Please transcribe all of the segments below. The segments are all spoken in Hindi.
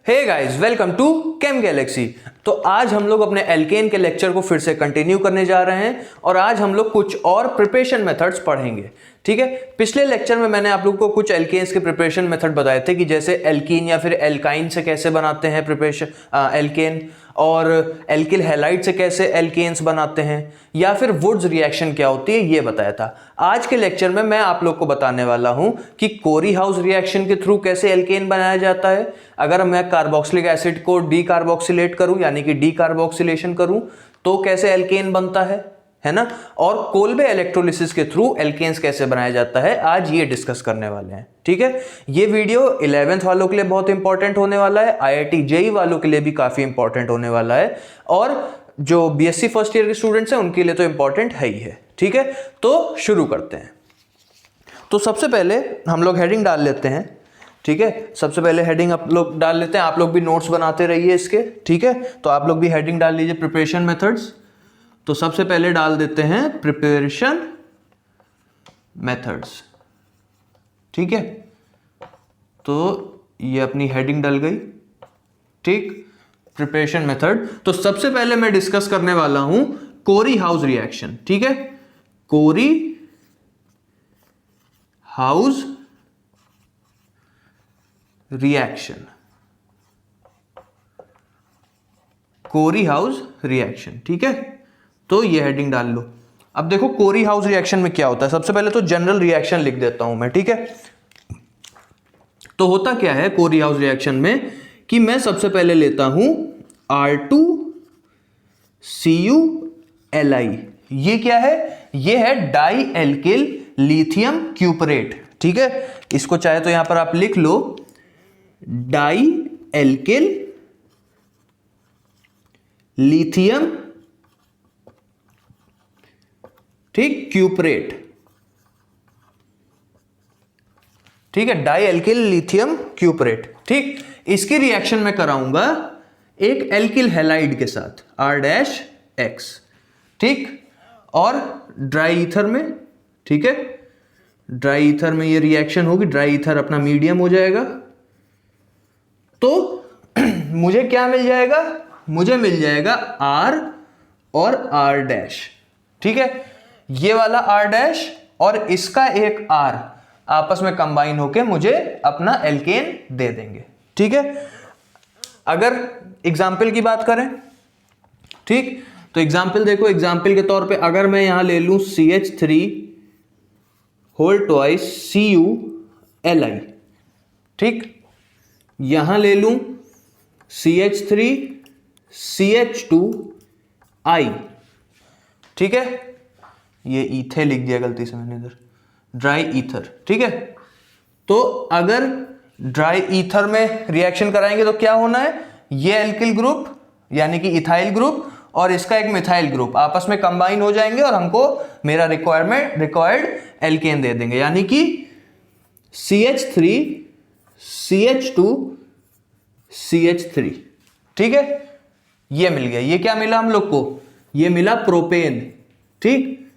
Hey guys, welcome to chem galaxy. तो आज हम लोग अपने एल्केन के लेक्चर को फिर से कंटिन्यू करने जा रहे हैं और आज हम लोग कुछ और प्रिपरेशन मेथड्स पढ़ेंगे। ठीक है, पिछले लेक्चर में मैंने आप लोगों को कुछ एल्केन्स के प्रिपरेशन मेथड बताए थे कि जैसे एल्कीन या फिर एल्काइन से कैसे बनाते हैं प्रिपरेशन एल्केन, और एल्किल हैलाइड से कैसे एल्केन्स बनाते हैं, या फिर वुड्स रिएक्शन क्या होती है ये बताया था। आज के लेक्चर में मैं आप लोग को बताने वाला हूं कि कोरी हाउस रिएक्शन के थ्रू कैसे एल्केन बनाया जाता है। अगर मैं कार्बोक्सिलिक एसिड को डी कार्बोक्सिलेट करूं यानी कि डी कार्बोक्सिलेशन करूं तो कैसे एल्केन बनता है ना, और कोल्बे इलेक्ट्रोलिसिस के थ्रू एल्केन्स कैसे बनाया जाता है, आज ये डिस्कस करने वाले हैं। ठीक है, ये वीडियो 11th वालों के लिए बहुत इंपॉर्टेंट होने वाला है, IIT जेई वालों के लिए भी काफी इंपॉर्टेंट होने वाला है, और जो बीएससी फर्स्ट ईयर के स्टूडेंट्स हैं उनके लिए तो इंपॉर्टेंट है ही है। ठीक है, तो शुरू करते हैं। तो सबसे पहले हम लोग हेडिंग डाल लेते हैं। ठीक है, सबसे पहले हेडिंग आप लोग डाल लेते हैं। आप लोग भी नोट्स बनाते रहिए इसके। ठीक है, तो आप लोग भी हेडिंग डाल लीजिए प्रिपरेशन मेथड्स। तो सबसे पहले डाल देते हैं प्रिपरेशन मेथड्स। ठीक है, तो ये अपनी हेडिंग डल गई। ठीक, प्रिपरेशन मेथड। तो सबसे पहले मैं डिस्कस करने वाला हूं कोरी हाउस रिएक्शन। ठीक है, कोरी हाउस रिएक्शन, कोरी हाउस रिएक्शन। ठीक है, तो ये हेडिंग डाल लो। अब देखो कोरी हाउस रिएक्शन में क्या होता है। सबसे पहले तो जनरल रिएक्शन लिख देता हूं मैं। ठीक है, तो होता क्या है कोरी हाउस रिएक्शन में कि मैं सबसे पहले लेता हूं R2CuLi। ये क्या है? ये है डाई एल्किल लिथियम क्यूपरेट। ठीक है, इसको चाहे तो यहां पर आप लिख लो डाई एल्किल लिथियम, ठीक, क्यूपरेट। ठीक है, डाई एल्किल लिथियम क्यूपरेट। ठीक, इसकी रिएक्शन में कराऊंगा एक एल्किल हैलाइड के साथ R-X। ठीक, और ड्राई ईथर में। ठीक है, ड्राई ईथर में ये रिएक्शन होगी, ड्राई ईथर अपना मीडियम हो जाएगा। तो मुझे क्या मिल जाएगा? मुझे मिल जाएगा R और R'। ठीक है, ये वाला R' और इसका एक R आपस में कंबाइन होके मुझे अपना एल्केन दे देंगे। ठीक है, अगर एग्जाम्पल की बात करें, ठीक, तो एग्जाम्पल देखो। एग्जाम्पल के तौर पे अगर मैं यहां ले लूं CH3 होल ट्वाइस CuLi, ठीक, यहां ले लूं CH3 CH2I। ठीक है, ये ईथे लिख दिया गलती से मैंने इधर, ड्राई ईथर। ठीक है, तो अगर ड्राई ईथर में रिएक्शन कराएंगे तो क्या होना है? ये एल्किल ग्रुप यानी कि इथाइल ग्रुप और इसका एक मिथाइल ग्रुप आपस में कंबाइन हो जाएंगे और हमको मेरा रिक्वायर्ड एल्केन दे देंगे, यानी कि CH3 CH2 CH3। ठीक है, ये मिल गया। ये क्या मिला हम लोग को? ये मिला प्रोपेन। ठीक,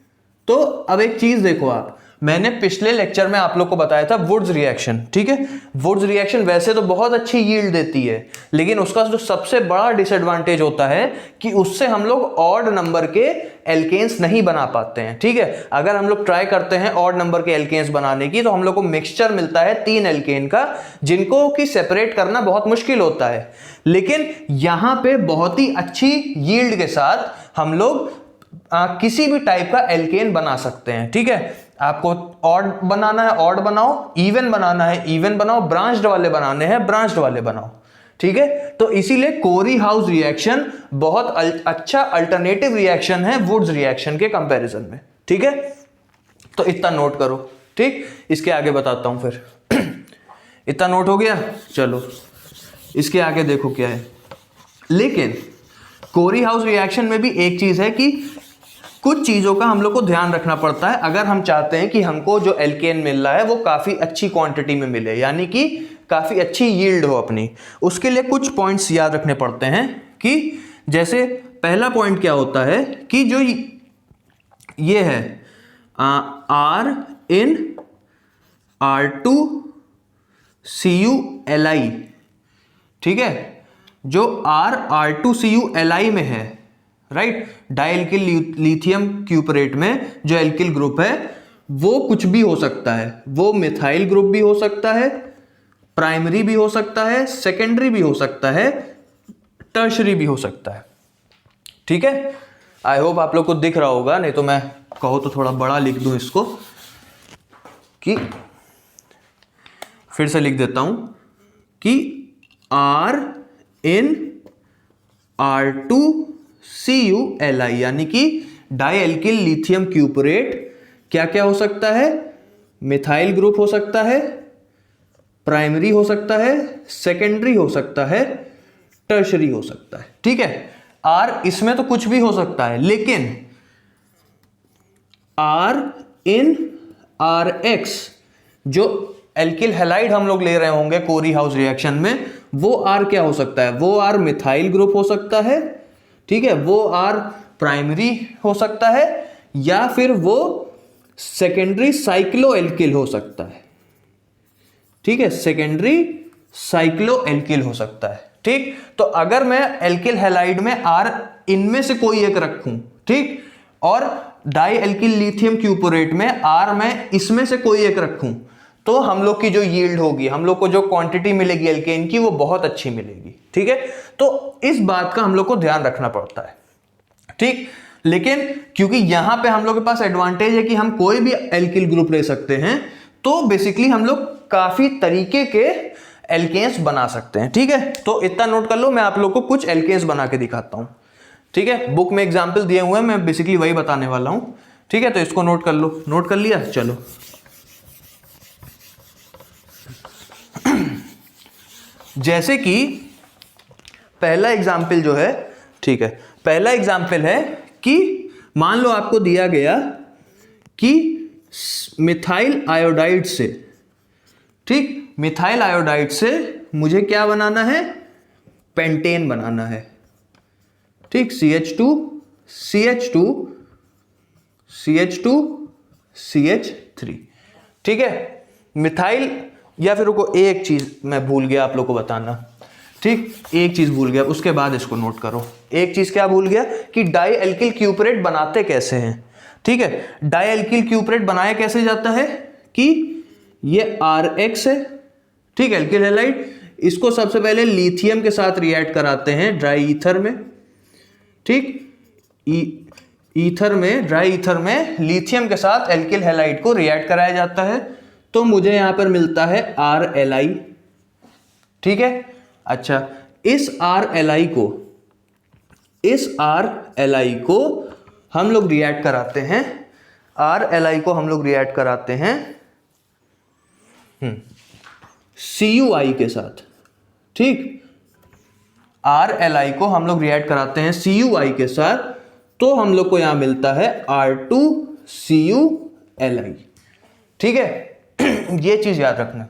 तो अब एक चीज देखो आप, मैंने पिछले लेक्चर में आप लोग को बताया था वुड्स रिएक्शन। ठीक है, वुड्स रिएक्शन वैसे तो बहुत अच्छी यील्ड देती है, लेकिन उसका जो सबसे बड़ा डिसएडवांटेज होता है कि उससे हम लोग ऑड नंबर के एल्केन्स नहीं बना पाते हैं। ठीक है, अगर हम लोग ट्राई करते हैं ऑड नंबर के एल्केन्स बनाने की तो हम लोग को मिक्सचर मिलता है 3 एल्केन का, जिनको कि सेपरेट करना बहुत मुश्किल होता है। लेकिन यहां पे बहुत ही अच्छी यील्ड के साथ हम लोग किसी भी टाइप का एल्केन बना सकते हैं। ठीक है, आपको ऑड बनाना है ऑड बनाओ, इवन बनाना है इवन बनाओ, ब्रांच्ड वाले बनाने हैं ब्रांच्ड वाले बनाओ। ठीक है, तो इसीलिए कोरी हाउस रिएक्शन बहुत अच्छा अल्टरनेटिव रिएक्शन है वुड्स रिएक्शन के कंपैरिजन में। ठीक है, तो इतना नोट करो। ठीक, इसके आगे बताता हूं फिर। इतना नोट हो गया, चलो इसके आगे देखो क्या है। लेकिन कोरी हाउस रिएक्शन में भी एक चीज है कि कुछ चीजों का हम लोग को ध्यान रखना पड़ता है अगर हम चाहते हैं कि हमको जो एल्केन मिल रहा है वो काफी अच्छी क्वांटिटी में मिले, यानी कि काफी अच्छी यील्ड हो अपनी। उसके लिए कुछ पॉइंट्स याद रखने पड़ते हैं कि जैसे पहला पॉइंट क्या होता है कि जो ये है R in R2CuLi, ठीक है, जो R2CuLi में है, राइट, डाइएल्किल लिथियम क्यूपरेट में जो एल्किल ग्रुप है वो कुछ भी हो सकता है, वो मिथाइल ग्रुप भी हो सकता है, प्राइमरी भी हो सकता है, सेकेंडरी भी हो सकता है, टर्शरी भी हो सकता है। ठीक है, आई होप आप लोग को दिख रहा होगा, नहीं तो मैं कहो तो थोड़ा बड़ा लिख दूं इसको, कि फिर से लिख देता हूं कि R2CuLi यानी कि डाइएल्किल लिथियम क्यूपरेट क्या क्या हो सकता है, मिथाइल ग्रुप हो सकता है, प्राइमरी हो सकता है, सेकेंडरी हो सकता है, टर्शरी हो सकता है। ठीक है, R इसमें तो कुछ भी हो सकता है, लेकिन R इन RX जो एल्किल हैलाइड हम लोग ले रहे होंगे कोरी हाउस रिएक्शन में, वो R क्या हो सकता है, वो R मिथाइल ग्रुप हो सकता है, ठीक है, वो R प्राइमरी हो सकता है, या फिर वो सेकेंडरी साइक्लो एल्किल हो सकता है। ठीक है, सेकेंडरी साइक्लो एल्किल हो सकता है। ठीक, तो अगर मैं एल्किल हैलाइड में R इनमें से कोई एक रखूं, ठीक, और डाई एल्किल लिथियम क्यूपोरेट में R मैं इसमें से कोई एक रखूं, तो हम लोग की जो यील्ड होगी, हम लोग को जो क्वांटिटी मिलेगी एल्केन की, वो बहुत अच्छी मिलेगी। ठीक है, तो इस बात का हम लोग को ध्यान रखना पड़ता है। ठीक, लेकिन क्योंकि यहां पे हम लोग के पास एडवांटेज है कि हम कोई भी एल्किल ग्रुप ले सकते हैं, तो बेसिकली हम लोग काफी तरीके के एल्केन्स बना सकते हैं। ठीक है, तो इतना नोट कर लो, मैं आप लोग को कुछ एल्केन्स बना के दिखाता हूं। ठीक है, बुक में एग्जाम्पल दिए हुए हैं, मैं बेसिकली वही बताने वाला हूं। ठीक है, तो इसको नोट कर लो, नोट कर लिया, चलो। जैसे कि पहला एग्जाम्पल जो है, ठीक है, पहला एग्जाम्पल है कि मान लो आपको दिया गया कि मिथाइल आयोडाइड से, ठीक, मिथाइल आयोडाइड से मुझे क्या बनाना है, पेंटेन बनाना है। ठीक, CH2 CH2 CH2 CH3। ठीक है, मिथाइल, या फिर रुको, एक चीज मैं भूल गया आप लोग को बताना। ठीक, एक चीज भूल गया, उसके बाद इसको नोट करो। एक चीज क्या भूल गया कि डाई एल्किल क्यूपरेट बनाते कैसे हैं। ठीक है, डाई एल्किल क्यूपरेट बनाया कैसे जाता है कि ये RX है, ठीक, एल्किल हैलाइड, इसको सबसे पहले लिथियम के साथ रिएक्ट कराते हैं ड्राई ईथर में। ठीक, ईथर में, ड्राई ईथर में लिथियम के साथ एल्किल हैलाइड को रिएक्ट कराया जाता है, तो मुझे यहां पर मिलता है RLi। ठीक है, अच्छा, इस RLi को हम लोग रिएक्ट कराते हैं, RLi को हम लोग रिएक्ट कराते हैं CuI के साथ। ठीक, RLi को हम लोग रिएक्ट कराते हैं CuI के साथ, तो हम लोग को यहां मिलता है R2CuLi। ठीक है, ये चीज याद रखना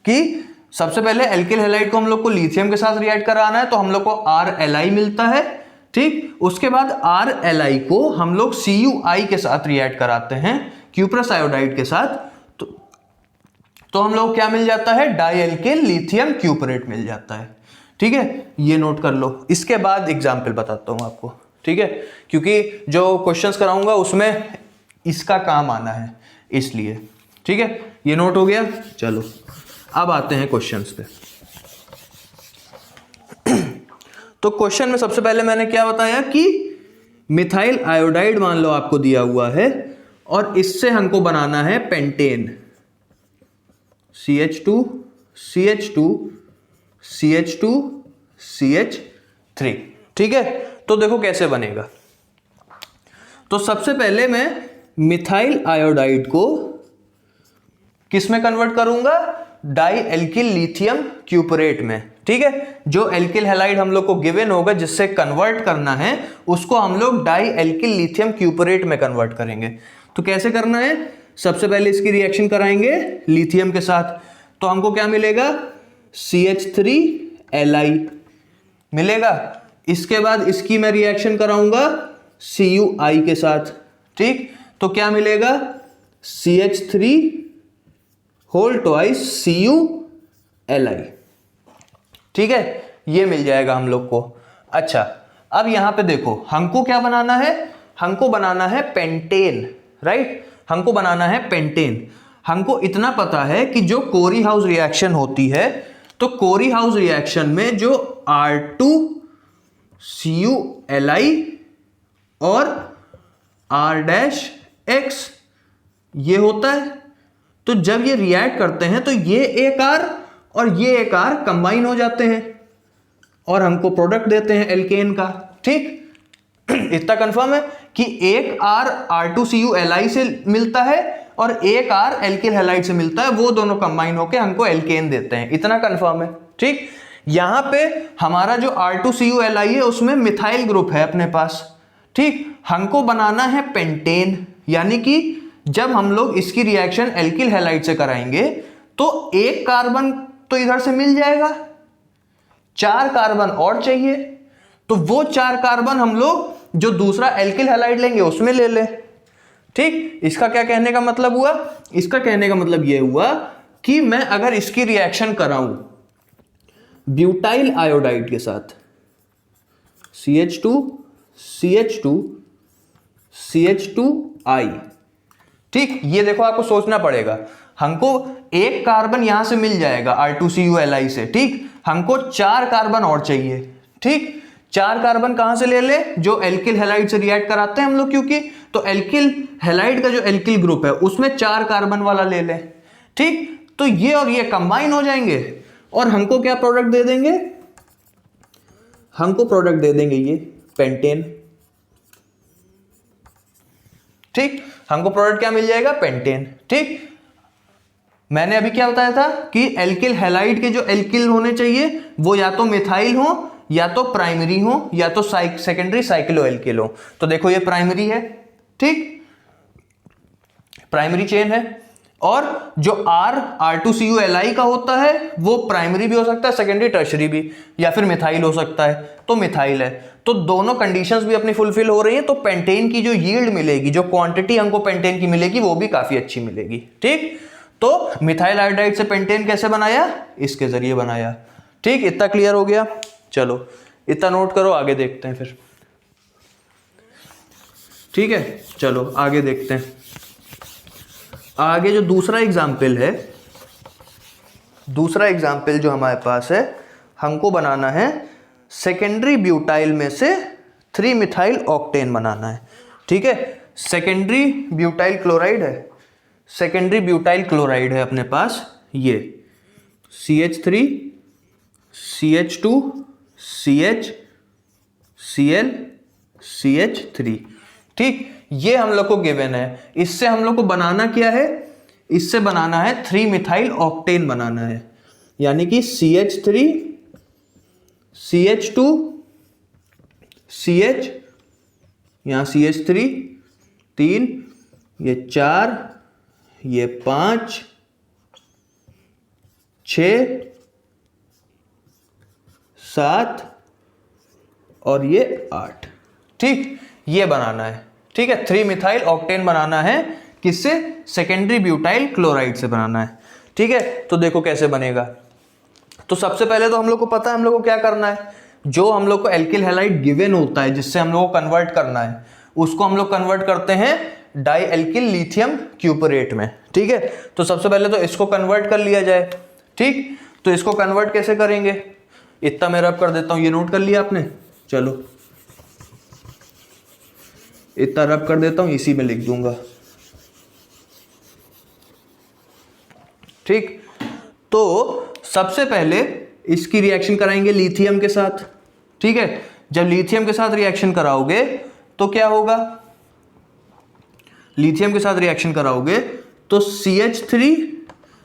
कि सबसे पहले एल्किल हैलाइड को हम लोग को लिथियम के साथ रिएक्ट कराना है, तो हम लोग को RLi मिलता है। ठीक, उसके बाद RLi को हम लोग CuI के साथ रिएक्ट कराते हैं, क्यूप्रस आयोडाइड के साथ, तो हम लोग क्या मिल जाता है, डाई एल्किल लिथियम क्यूपरेट मिल जाता है। ठीक है, ये नोट कर लो। इसके बाद एग्जाम्पल बताता हूं आपको। ठीक है, क्योंकि जो क्वेश्चंस कराऊंगा उसमें इसका काम आना है, इसलिए। ठीक है, ये नोट हो गया, चलो अब आते हैं क्वेश्चंस पे। तो क्वेश्चन में सबसे पहले मैंने क्या बताया कि मिथाइल आयोडाइड मान लो आपको दिया हुआ है, और इससे हमको बनाना है pentane, CH2 CH2 CH2 CH3। ठीक है, तो देखो कैसे बनेगा। तो सबसे पहले मैं मिथाइल आयोडाइड को किस में कन्वर्ट करूंगा, डाई एल्किल लिथियम क्यूपरेट में। ठीक है, जो एल्किल हैलाइड हम लोग को गिवन होगा जिससे कन्वर्ट करना है, उसको हम लोग डाई एल्किल लिथियम क्यूपरेट में कन्वर्ट करेंगे। तो कैसे करना है, सबसे पहले इसकी रिएक्शन कराएंगे लिथियम के साथ, तो हमको क्या मिलेगा, CH3Li मिलेगा। इसके बाद इसकी मैं रिएक्शन कराऊंगा CuI के साथ। ठीक, तो क्या मिलेगा, CH3 होल ट्वाइस CuLi। ठीक है, ये मिल जाएगा हम लोग को। अच्छा, अब यहां पे देखो हमको क्या बनाना है, हमको बनाना है पेंटेन, राइट, हमको बनाना है पेंटेन। हमको इतना पता है कि जो कोरी हाउस रिएक्शन होती है, तो कोरी हाउस रिएक्शन में जो R2CuLi और R-X ये होता है, तो जब ये रिएक्ट करते हैं तो ये एक R और ये एक R कंबाइन हो जाते हैं और हमको प्रोडक्ट देते हैं एल्केन का। ठीक, इतना कंफर्म है कि एक R R2CuLi से मिलता है और एक R एल्किल हैलाइड से मिलता है, वो दोनों कंबाइन होकर हमको एल्केन देते हैं। इतना कंफर्म है। ठीक, यहां पे हमारा जो R2CuLi है उसमें मिथाइल ग्रुप है अपने पास। ठीक, हमको बनाना है पेंटेन, यानी कि जब हम लोग इसकी रिएक्शन एल्किल हैलाइड से कराएंगे तो एक कार्बन तो इधर से मिल जाएगा, 4 कार्बन और चाहिए, तो वो 4 कार्बन हम लोग जो दूसरा एल्किल हैलाइड लेंगे उसमें ले लें। ठीक, इसका क्या कहने का मतलब हुआ, इसका कहने का मतलब यह हुआ कि मैं अगर इसकी रिएक्शन कराऊं ब्यूटाइल आयोडाइड के साथ CH2 CH2 CH2I, ठीक, ये देखो आपको सोचना पड़ेगा, हमको एक कार्बन यहां से मिल जाएगा R2CuLi से। ठीक, हमको 4 कार्बन और चाहिए। ठीक, 4 कार्बन कहां से ले ले, जो एल्किल हैलाइड से रिएक्ट कराते हैं हम लोग, क्योंकि तो एल्किल हैलाइड का जो एल्किल ग्रुप है उसमें 4 कार्बन वाला ले ले। ठीक, तो ये और ये कंबाइन हो जाएंगे और हमको क्या प्रोडक्ट दे देंगे, हमको प्रोडक्ट दे देंगे ये पेंटेन। ठीक, हमको प्रोडक्ट क्या मिल जाएगा, पेंटेन। ठीक, मैंने अभी क्या बताया था कि एल्किल हैलाइड के जो एल्किल होने चाहिए वो या तो मिथाइल हो, या तो प्राइमरी हो, या तो सेकेंडरी साइक्लोएल्किल हो। तो देखो ये प्राइमरी है, ठीक, प्राइमरी चेन है, और जो R2CuLi का होता है वो प्राइमरी भी हो सकता है, सेकेंडरी टर्शरी भी, या फिर मिथाइल हो सकता है, तो मिथाइल है। तो दोनों कंडीशंस भी अपनी फुलफिल हो रही हैं, तो पेंटेन की जो यील्ड मिलेगी, जो क्वांटिटी हमको पेंटेन की मिलेगी वो भी काफी अच्छी मिलेगी। ठीक, तो मिथाइल आयोडाइड से पेंटेन कैसे बनाया, इसके जरिए बनाया। ठीक, इतना क्लियर हो गया। चलो इतना नोट करो, आगे देखते हैं फिर। ठीक है, चलो आगे देखते हैं। आगे जो दूसरा एग्जाम्पल है, दूसरा एग्जाम्पल जो हमारे पास है, हमको बनाना है सेकेंडरी ब्यूटाइल में से 3 मिथाइल ऑक्टेन बनाना है। ठीक है, सेकेंडरी ब्यूटाइल क्लोराइड है, सेकेंडरी ब्यूटाइल क्लोराइड है अपने पास, ये CH3 CH2 CH Cl CH3। ठीक, ये हम लोग को गिवन है। इससे हम लोग को बनाना क्या है, इससे बनाना है 3 मिथाइल ऑक्टेन बनाना है, यानी कि CH3 CH2 CH, यहां CH3 3, ये 4, ये 5 6 7 और ये 8। ठीक, ये बनाना है। ठीक है, 3 मिथाइल ऑक्टेन बनाना है, किससे, सेकेंडरी ब्यूटाइल क्लोराइड से बनाना है। ठीक है, तो देखो कैसे बनेगा। तो सबसे पहले तो हम लोग को पता है हम लोग को क्या करना है, जो हम लोग को एल्किल हैलाइड गिवन होता है जिससे हम लोग को कन्वर्ट करना है, उसको हम लोग कन्वर्ट करते हैं डाई एल्किल लिथियम क्यूपरेट में। ठीक है, तो सबसे पहले तो इसको कन्वर्ट कर लिया जाए। ठीक, तो इसको कन्वर्ट कैसे करेंगे, इतना मैं रब कर देता हूं, ये नोट कर लिया आपने, चलो इतना रब कर देता हूं, इसी में लिख दूंगा। ठीक, तो सबसे पहले इसकी रिएक्शन कराएंगे लिथियम के साथ। ठीक है, जब लिथियम के साथ रिएक्शन कराओगे तो क्या होगा, लिथियम के साथ रिएक्शन कराओगे तो CH3,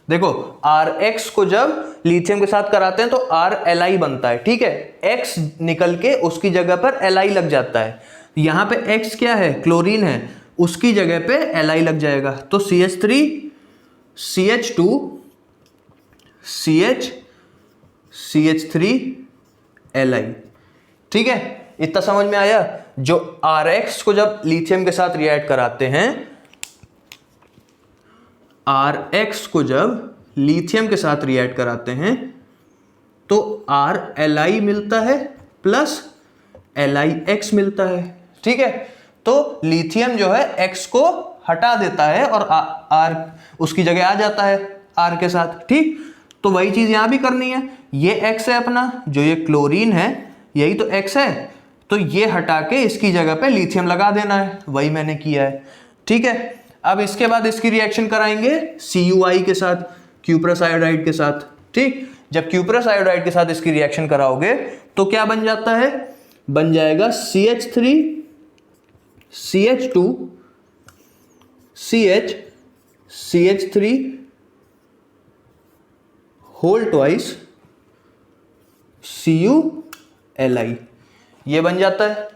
देखो RX को जब लिथियम के साथ कराते हैं तो RLi बनता है। ठीक है, X निकल के उसकी जगह पर Li लग जाता है, यहां पे X क्या है, क्लोरीन है, उसकी जगह पे Li लग जाएगा, तो CH3 CH2 CH CH3 Li। ठीक है, इतना समझ में आया। जो RX को जब लिथियम के साथ रिएक्ट कराते हैं, RX को जब लिथियम के साथ रिएक्ट कराते हैं तो RLi मिलता है प्लस LiX मिलता है। ठीक है, तो लिथियम जो है X को हटा देता है और R उसकी जगह आ जाता है R के साथ। ठीक, तो वही चीज यहां भी करनी है। ये X है अपना, जो ये क्लोरीन है यही तो X है, तो ये हटा के इसकी जगह पे लिथियम लगा देना है, वही मैंने किया है। ठीक है, अब इसके बाद इसकी रिएक्शन कराएंगे CuI के साथ, क्यूप्रस आयोडाइड के साथ। ठीक, जब क्यूप्रस आयोडाइड के साथ इसकी रिएक्शन कराओगे तो क्या बन जाता है, बन जाएगा CH3 CH2 CH CH3 whole twice CuLi, ये बन जाता है।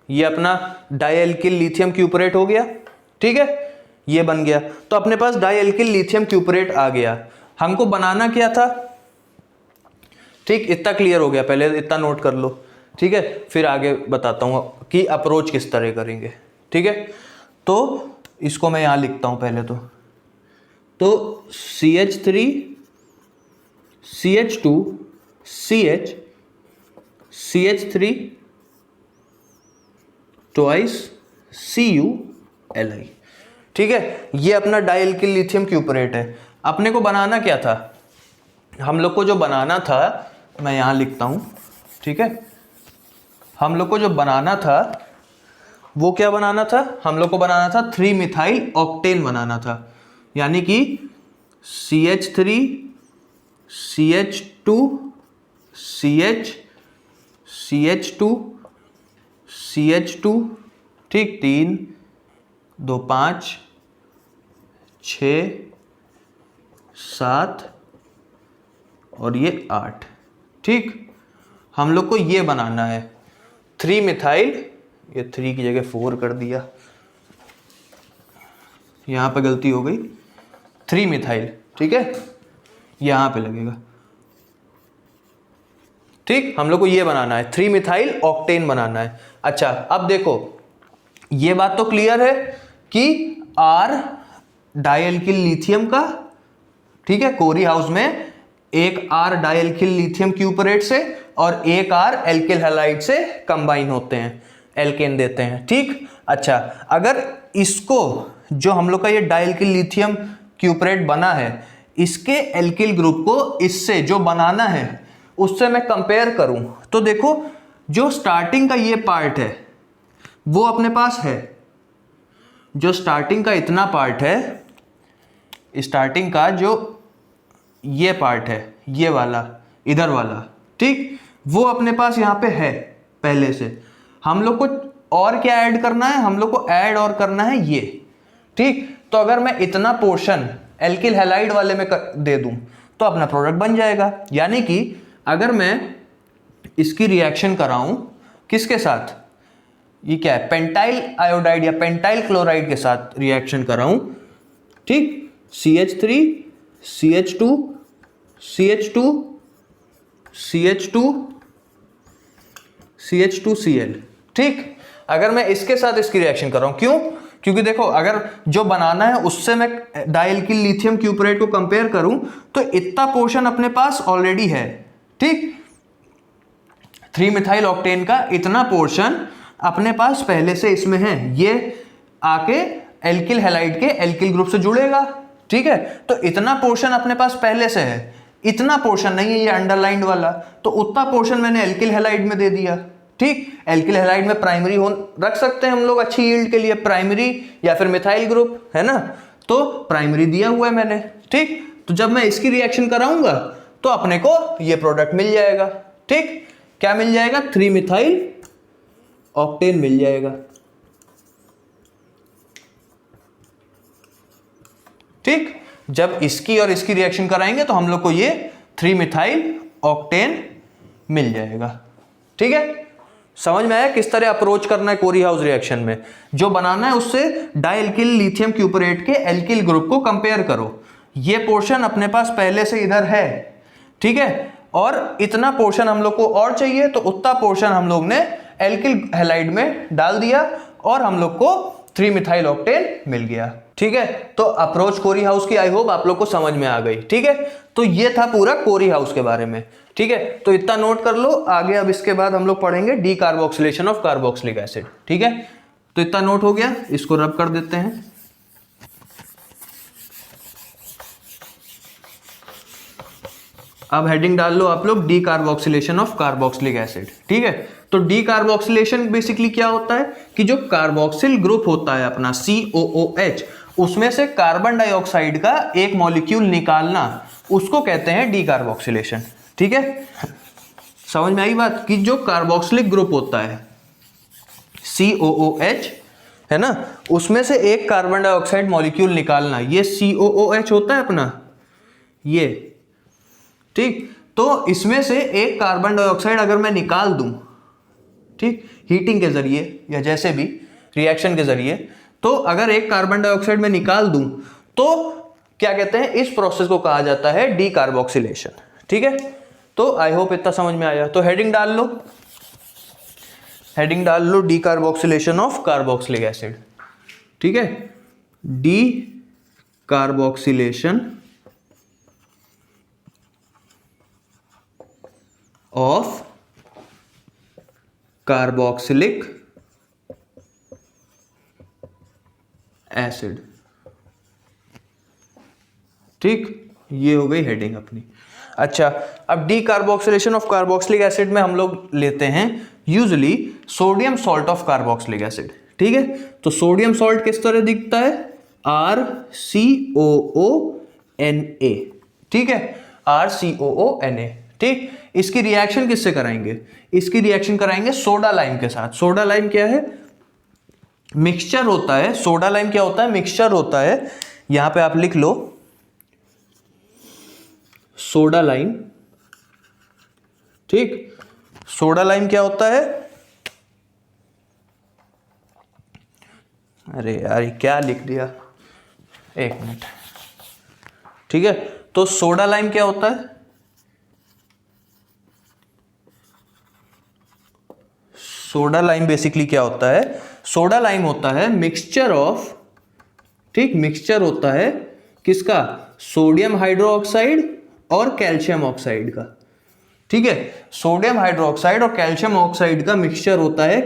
ये अपना डाइएल्किल लिथियम क्यूपरेट हो गया। ठीक है, ये बन गया, तो अपने पास डाइएल्किल लिथियम क्यूपरेट आ गया। हमको बनाना क्या था, ठीक, इतना क्लियर हो गया, पहले इतना नोट कर लो। ठीक है, फिर आगे बताता हूँ कि अप्रोच किस तरह करेंगे। ठीक है, तो इसको मैं यहाँ लिखता हूँ पहले तो CH3 CH2 CH CH3 twice CuLi। ठीक है, ये अपना डाइएल्किल लिथियम क्यूपरेट है। अपने को बनाना क्या था, हम लोग को जो बनाना था, मैं यहां लिखता हूं। ठीक है, हम लोग को जो बनाना था वो क्या बनाना था, हम लोग को बनाना था 3 मिथाइल ऑक्टेन बनाना था, यानी कि CH3 CH2 CH CH2 CH2, ठीक, 3 2 5 6 7 और ये 8। ठीक, हम लोग को ये बनाना है 3 मिथाइल, ये 3 की जगह 4 कर दिया, यहां पे गलती हो गई, 3 मिथाइल। ठीक है, यहां पे लगेगा। ठीक, हम लोग को ये बनाना है 3 मिथाइल ऑक्टेन बनाना है। अच्छा, अब देखो ये बात तो क्लियर है कि R डाइएल्किल लिथियम का, ठीक है, कोरी हाउस में एक R डाइएल्किल लिथियम क्यूपरेट से और एक R एल्किल हैलाइड से कंबाइन होते हैं, एल्केन देते हैं। ठीक, अच्छा, अगर इसको, जो हम लोग का ये डाइएल्किल लिथियम क्यूपरेट बना है, इसके एल्किल ग्रुप को इससे जो बनाना है उससे मैं कंपेयर करूं तो देखो, जो स्टार्टिंग का ये पार्ट है वो अपने पास है, जो स्टार्टिंग का इतना पार्ट है, स्टार्टिंग का जो ये पार्ट है, ये वाला, इधर वाला, ठीक, वो अपने पास यहां पे है पहले से। हम लोग को और क्या ऐड करना है, हम लोग को ऐड और करना है ये। ठीक, तो अगर मैं इतना पोर्शन एल्किल हैलाइड वाले में दे दूं तो अपना प्रोडक्ट बन जाएगा। यानी कि अगर मैं इसकी रिएक्शन कराऊं किसके साथ, ये क्या है, पेंटाइल आयोडाइड या पेंटाइल क्लोराइड के साथ रिएक्शन कराऊं, ठीक, CH3 CH2 CH2 CH2 CH2Cl। ठीक, अगर मैं इसके साथ इसकी रिएक्शन कर रहा हूं, क्यों, क्योंकि देखो अगर जो बनाना है उससे मैं डाइएल्किल लिथियम क्यूपरेट को कंपेयर करूं तो इतना पोर्शन अपने पास ऑलरेडी है। ठीक, 3 मिथाइल ऑक्टेन का इतना पोर्शन अपने पास पहले से इसमें है, ये आके एल्किल हैलाइड के एल्किल ग्रुप से जुड़ेगा। ठीक है, तो इतना पोर्शन अपने पास पहले से है, इतना पोर्शन नहीं है ये अंडरलाइंड वाला, तो उतना पोर्शन मैंने एल्किल हैलाइड में दे दिया। ठीक, एल्किल हैलाइड में प्राइमरी रख सकते हैं हम लोग अच्छी यील्ड के लिए, प्राइमरी या फिर मिथाइल ग्रुप, है ना, तो प्राइमरी दिया हुआ है मैंने। ठीक, तो जब मैं इसकी रिएक्शन कराऊंगा तो अपने को ये प्रोडक्ट मिल जाएगा। ठीक, क्या मिल जाएगा, 3 मिथाइल ऑक्टेन मिल जाएगा। ठीक, जब इसकी और इसकी रिएक्शन कराएंगे तो हम लोग को ये 3 मिथाइल ऑक्टेन मिल जाएगा। ठीक है, समझ में आया किस तरह अप्रोच करना है कोरी हाउस रिएक्शन में। जो बनाना है उससे डाइएल्किल लिथियम क्यूपरेट के एल्किल ग्रुप को कंपेयर करो, ये पोर्शन अपने पास पहले से इधर है। ठीक है, और इतना पोर्शन हम लोग को और चाहिए तो उतना पोर्शन हम लोग ने एल्किल हैलाइड में डाल दिया और हम लोग को 3 मिथाइल ऑक्टेन मिल गया। ठीक है, तो अप्रोच कोरी हाउस की आई होप आप लोग को समझ में आ गई। ठीक है, तो ये था पूरा कोरी हाउस के बारे में। ठीक है, तो इतना नोट कर लो। आगे अब इसके बाद हम लोग पढ़ेंगे D carboxylation of carboxylic acid. ठीक है, तो इतना नोट हो गया, इसको रब कर देते हैं। अब हेडिंग डाल लो आप लोग, D carboxylation of carboxylic acid. ठीक है, तो डी कार्बोक्सिलेशन बेसिकली क्या होता है कि जो कार्बोक्सिल ग्रुप होता है अपना COOH, उसमें से कार्बन डाइऑक्साइड का एक मॉलिक्यूल निकालना, उसको कहते हैं डी कार्बोक्सिलेशन। ठीक है, समझ में आई बात कि जो कार्बोक्सिलिक ग्रुप होता है COOH है ना, उसमें से एक कार्बन डाइऑक्साइड मॉलिक्यूल निकालना, ये COOH होता है अपना ये। ठीक, तो इसमें से एक कार्बन डाइऑक्साइड अगर मैं निकाल दूं, ठीक, हीटिंग के जरिए या जैसे भी रिएक्शन के जरिए, तो अगर एक कार्बन डाइऑक्साइड में निकाल दूं तो क्या कहते हैं, इस प्रोसेस को कहा जाता है डी कार्बोक्सिलेशन। ठीक है, तो आई होप इतना समझ में आया। तो हेडिंग डाल लो, हेडिंग डाल लो, decarboxylation of carboxylic acid. ठीक है, decarboxylation of carboxylic acid. ठीक, ये हो गई हेडिंग अपनी। अच्छा, अब decarboxylation of carboxylic acid में हम लोग लेते हैं usually sodium salt of carboxylic acid. ठीक है, तो सोडियम सॉल्ट किस तरह दिखता है, RCOONA। ठीक है, RCOONA। ठीक, इसकी रिएक्शन किससे कराएंगे, इसकी रिएक्शन कराएंगे सोडा लाइम के साथ। सोडा लाइम क्या है, मिक्सचर होता है। सोडा लाइम क्या होता है, मिक्सचर होता है। यहां पे आप लिख लो सोडा लाइम। ठीक, सोडा लाइम क्या होता है, अरे यार क्या लिख दिया, एक मिनट। ठीक है, तो सोडा लाइम क्या होता है, सोडा लाइम बेसिकली क्या होता है, सोडा लाइम होता है मिक्सचर ऑफ, ठीक, मिक्सचर होता है किसका, सोडियम हाइड्रोक्साइड और कैल्शियम ऑक्साइड का। ठीक है, सोडियम हाइड्रोक्साइड और कैल्शियम ऑक्साइड का मिक्सचर होता है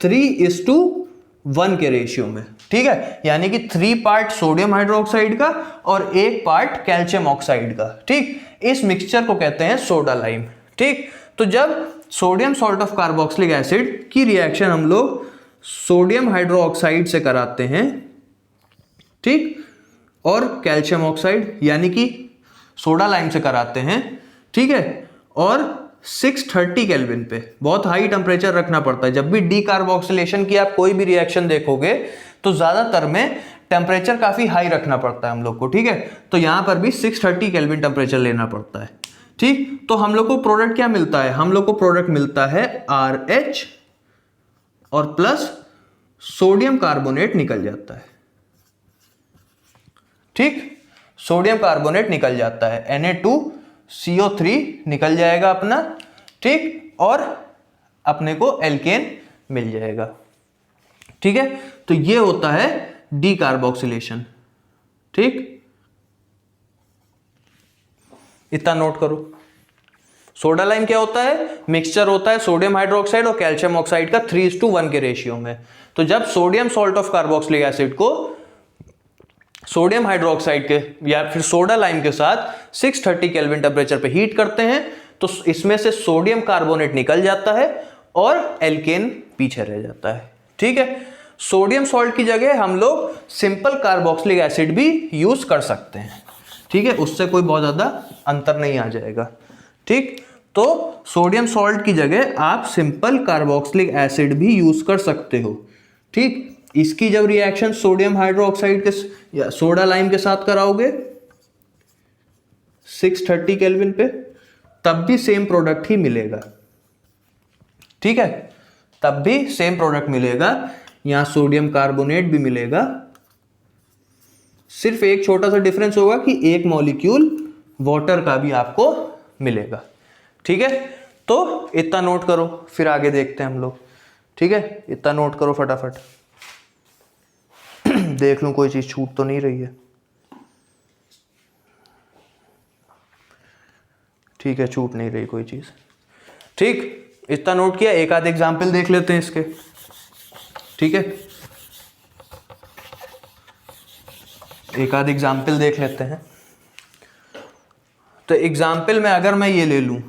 3:1 के रेशियो में। ठीक है, यानी कि 3 पार्ट सोडियम हाइड्रोक्साइड का और 1 पार्ट कैल्शियम ऑक्साइड का। ठीक, इस मिक्सचर को कहते हैं सोडा लाइम। ठीक, तो जब sodium salt of carboxylic acid की रिएक्शन हम लोग सोडियम हाइड्रोक्साइड से कराते हैं, ठीक, और कैल्शियम ऑक्साइड यानी कि सोडा लाइम से कराते हैं। ठीक है, और 630 केल्विन पे, बहुत हाई टेम्परेचर रखना पड़ता है। जब भी डी कार्बोक्सिलेशन की आप कोई भी रिएक्शन देखोगे तो ज्यादातर में टेम्परेचर काफी हाई रखना पड़ता है हम लोग को। ठीक है, तो यहां पर भी 630 केल्विन टेम्परेचर लेना पड़ता है। ठीक, तो हम लोग को प्रोडक्ट क्या मिलता है, हम लोग को प्रोडक्ट मिलता है RH और प्लस सोडियम कार्बोनेट निकल जाता है। ठीक, सोडियम कार्बोनेट निकल जाता है, Na2CO3 निकल जाएगा अपना। ठीक, और अपने को एल्केन मिल जाएगा। ठीक है, तो ये होता है डी कार्बोक्सिलेशन। ठीक, इतना नोट करो। सोडा लाइम क्या होता है, मिक्सचर होता है सोडियम हाइड्रोक्साइड और कैल्शियम ऑक्साइड का 3:1 के रेशियो में। तो जब sodium salt of carboxylic acid को सोडियम हाइड्रोक्साइड के या फिर सोडा लाइम के साथ 630 केल्विन टेम्परेचर पे हीट करते हैं तो इसमें से सोडियम कार्बोनेट निकल जाता है और एल्केन पीछे रह जाता है। ठीक है, सोडियम सॉल्ट की जगह हम लोग सिंपल कार्बोक्सिलिक एसिड भी यूज कर सकते हैं। ठीक है, उससे कोई बहुत ज्यादा अंतर नहीं आ जाएगा। ठीक, तो सोडियम सॉल्ट की जगह आप सिंपल कार्बोक्सिलिक एसिड भी यूज कर सकते हो। ठीक, इसकी जब रिएक्शन सोडियम हाइड्रोक्साइड के या सोडा लाइम के साथ कराओगे 630 केल्विन पे, तब भी सेम प्रोडक्ट ही मिलेगा। ठीक है, तब भी सेम प्रोडक्ट मिलेगा, यहां सोडियम कार्बोनेट भी मिलेगा। सिर्फ एक छोटा सा डिफरेंस होगा कि एक मॉलिक्यूल वाटर का भी आपको मिलेगा। ठीक है, तो इतना नोट करो, फिर आगे देखते हैं हम लोग। ठीक है, इतना नोट करो फटाफट। देख लूं कोई चीज छूट तो नहीं रही है। ठीक है, छूट नहीं रही कोई चीज़। ठीक, इतना नोट किया। एक आध एग्जाम्पल देख लेते हैं इसके। ठीक है, एक आध एग्जाम्पल देख लेते हैं। तो एग्जाम्पल में अगर मैं ये ले लूं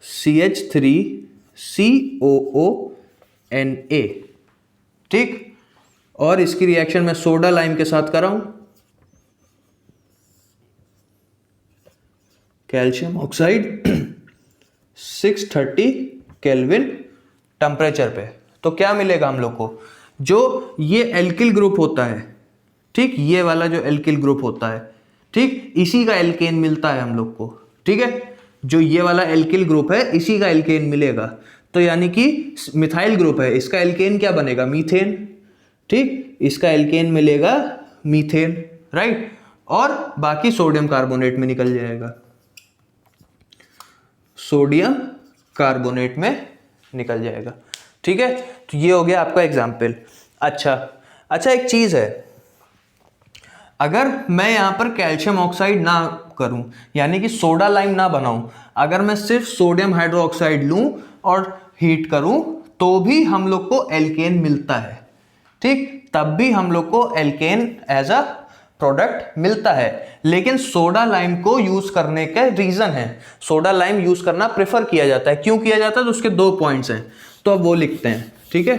CH3COONA, ठीक, और इसकी रिएक्शन मैं सोडा लाइम के साथ कराऊं, कैल्शियम ऑक्साइड 630 केल्विन टेम्परेचर पे, तो क्या मिलेगा हम लोग को? जो ये एल्किल ग्रुप होता है, ठीक, ये वाला जो एल्किल ग्रुप होता है, ठीक, इसी का एल्केन मिलता है हम लोग को। ठीक है, जो ये वाला एल्किल ग्रुप है इसी का एल्केन मिलेगा। तो यानी कि मिथाइल ग्रुप है, इसका एल्केन क्या बनेगा? मीथेन। ठीक, इसका एल्केन मिलेगा मीथेन, राइट, और बाकी सोडियम कार्बोनेट में निकल जाएगा, सोडियम कार्बोनेट में निकल जाएगा। ठीक है, तो ये हो गया आपका एग्जाम्पल। अच्छा, एक चीज है, अगर मैं यहां पर कैल्शियम ऑक्साइड ना करूं, यानी कि सोडा लाइम ना बनाऊं, अगर मैं सिर्फ सोडियम हाइड्रोक्साइड लूं और हीट करूं, तो भी हम लोग को एल्केन मिलता है। ठीक, तब भी हम लोग को एल्केन एज अ प्रोडक्ट मिलता है। लेकिन सोडा लाइम को यूज करने का रीजन है, सोडा लाइम यूज करना प्रेफर किया जाता है। क्यों किया जाता है? तो उसके 2 पॉइंट्स हैं, तो अब वो लिखते हैं। ठीक है,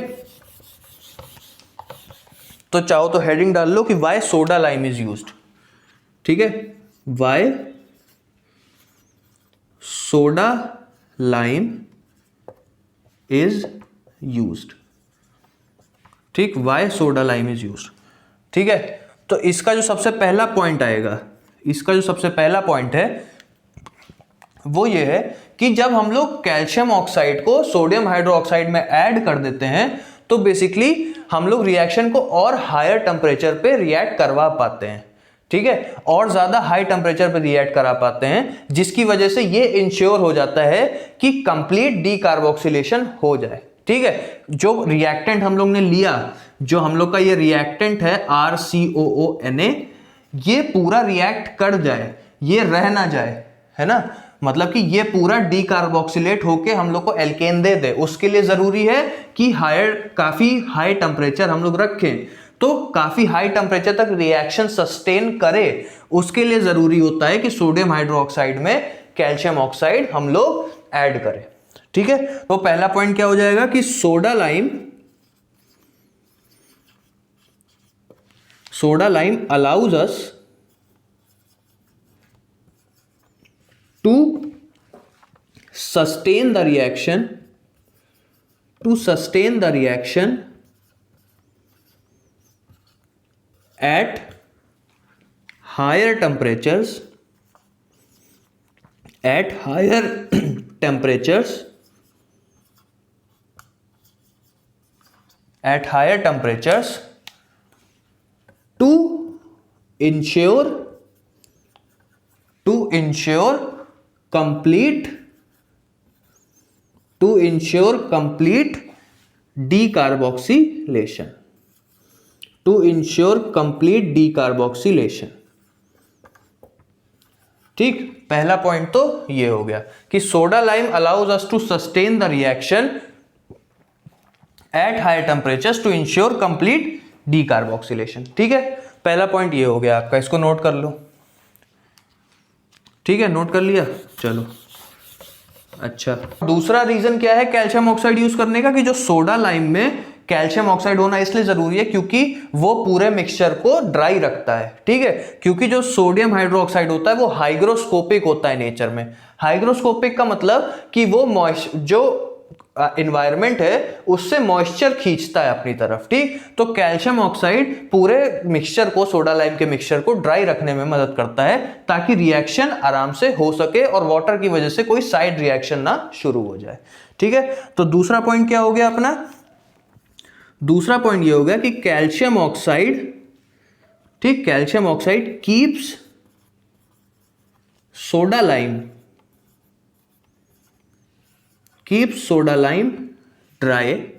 तो चाहो तो हेडिंग डाल लो कि why soda lime is used. ठीक है, why soda lime is used. ठीक, why soda lime is used. ठीक है, तो इसका जो सबसे पहला पॉइंट आएगा, इसका जो सबसे पहला पॉइंट है वो ये है कि जब हम लोग कैल्शियम ऑक्साइड को सोडियम हाइड्रोक्साइड में ऐड कर देते हैं, तो बेसिकली हम लोग रिएक्शन को और हायर टेम्परेचर पे रिएक्ट करवा पाते हैं। ठीक है, और ज्यादा हाई टेम्परेचर पे रिएक्ट करा पाते हैं, जिसकी वजह से ये इंश्योर हो जाता है कि कंप्लीट डीकार्बोक्सिलेशन हो जाए। ठीक है, जो रिएक्टेंट हम लोग ने लिया, जो हम लोग का ये रिएक्टेंट है RCOONA, ये पूरा रिएक्ट कर जाए, ये रह ना जाए, है ना, मतलब कि ये पूरा डीकार्बोक्सिलेट होके हम लोग को एल्केन दे दे। उसके लिए जरूरी है कि काफी हाई टेम्परेचर हम लोग रखें, तो काफी हाई टेम्परेचर तक रिएक्शन सस्टेन करे, उसके लिए जरूरी होता है कि सोडियम हाइड्रोक्साइड में कैल्शियम ऑक्साइड हम लोग ऐड करें। ठीक है, तो पहला पॉइंट क्या हो जाएगा कि soda lime allows us to sustain the reaction at higher temperatures to ensure complete decarboxylation, ठीक, पहला पॉइंट तो ये हो गया कि soda lime allows us to sustain the reaction at higher temperatures to ensure complete decarboxylation. ठीक है, पहला पॉइंट ये हो गया आपका, इसको नोट कर लो। ठीक है, नोट कर लिया, चलो। अच्छा, दूसरा रीजन क्या है कैल्शियम ऑक्साइड यूज करने का, कि जो सोडा लाइम में कैल्शियम ऑक्साइड होना इसलिए जरूरी है क्योंकि वो पूरे मिक्सचर को ड्राई रखता है। ठीक है, क्योंकि जो सोडियम हाइड्रोक्साइड होता है वो हाइग्रोस्कोपिक होता है नेचर में। हाइग्रोस्कोपिक का मतलब कि वो जो एनवायरनमेंट है उससे मॉइस्चर खींचता है अपनी तरफ। ठीक, तो कैल्शियम ऑक्साइड पूरे मिक्सचर को, सोडा लाइम के मिक्सचर को ड्राई रखने में मदद करता है, ताकि रिएक्शन आराम से हो सके और वाटर की वजह से कोई साइड रिएक्शन ना शुरू हो जाए। ठीक है, तो दूसरा पॉइंट क्या हो गया अपना? दूसरा पॉइंट ये हो गया कि कैल्शियम ऑक्साइड, ठीक, calcium oxide keeps soda lime dry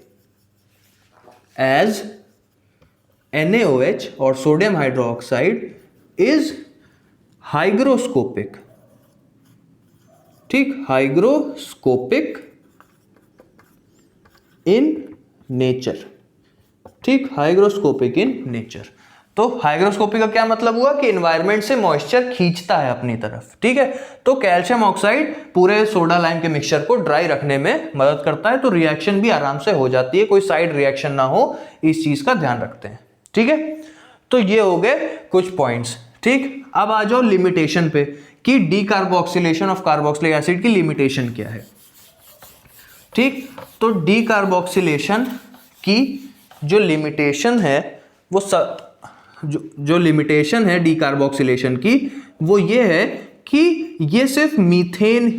as NaOH or sodium hydroxide is hygroscopic ठीक, हाइग्रोस्कोपिक इन नेचर। ठीक, हाइग्रोस्कोपिक इन नेचर। तो हाइग्रोस्कोपिक का क्या मतलब हुआ कि एनवायरनमेंट से मॉइस्चर खींचता है अपनी तरफ। ठीक है, तो कैल्शियम ऑक्साइड पूरे सोडा लाइम के मिक्सचर को ड्राई रखने में मदद करता है, तो रिएक्शन भी आराम से हो जाती है, कोई साइड रिएक्शन ना हो, इस चीज का ध्यान रखते हैं। ठीक है, तो ये हो गए कुछ पॉइंट्स। ठीक, अब आ जाओ लिमिटेशन पे कि डीकार्बोक्सिलेशन ऑफ कार्बोक्सिलिक एसिड की लिमिटेशन क्या है। ठीक, तो डीकार्बोक्सिलेशन की जो लिमिटेशन है वो जो लिमिटेशन है डीकार्बोक्सिलेशन की वो ये है कि ये सिर्फ मीथेन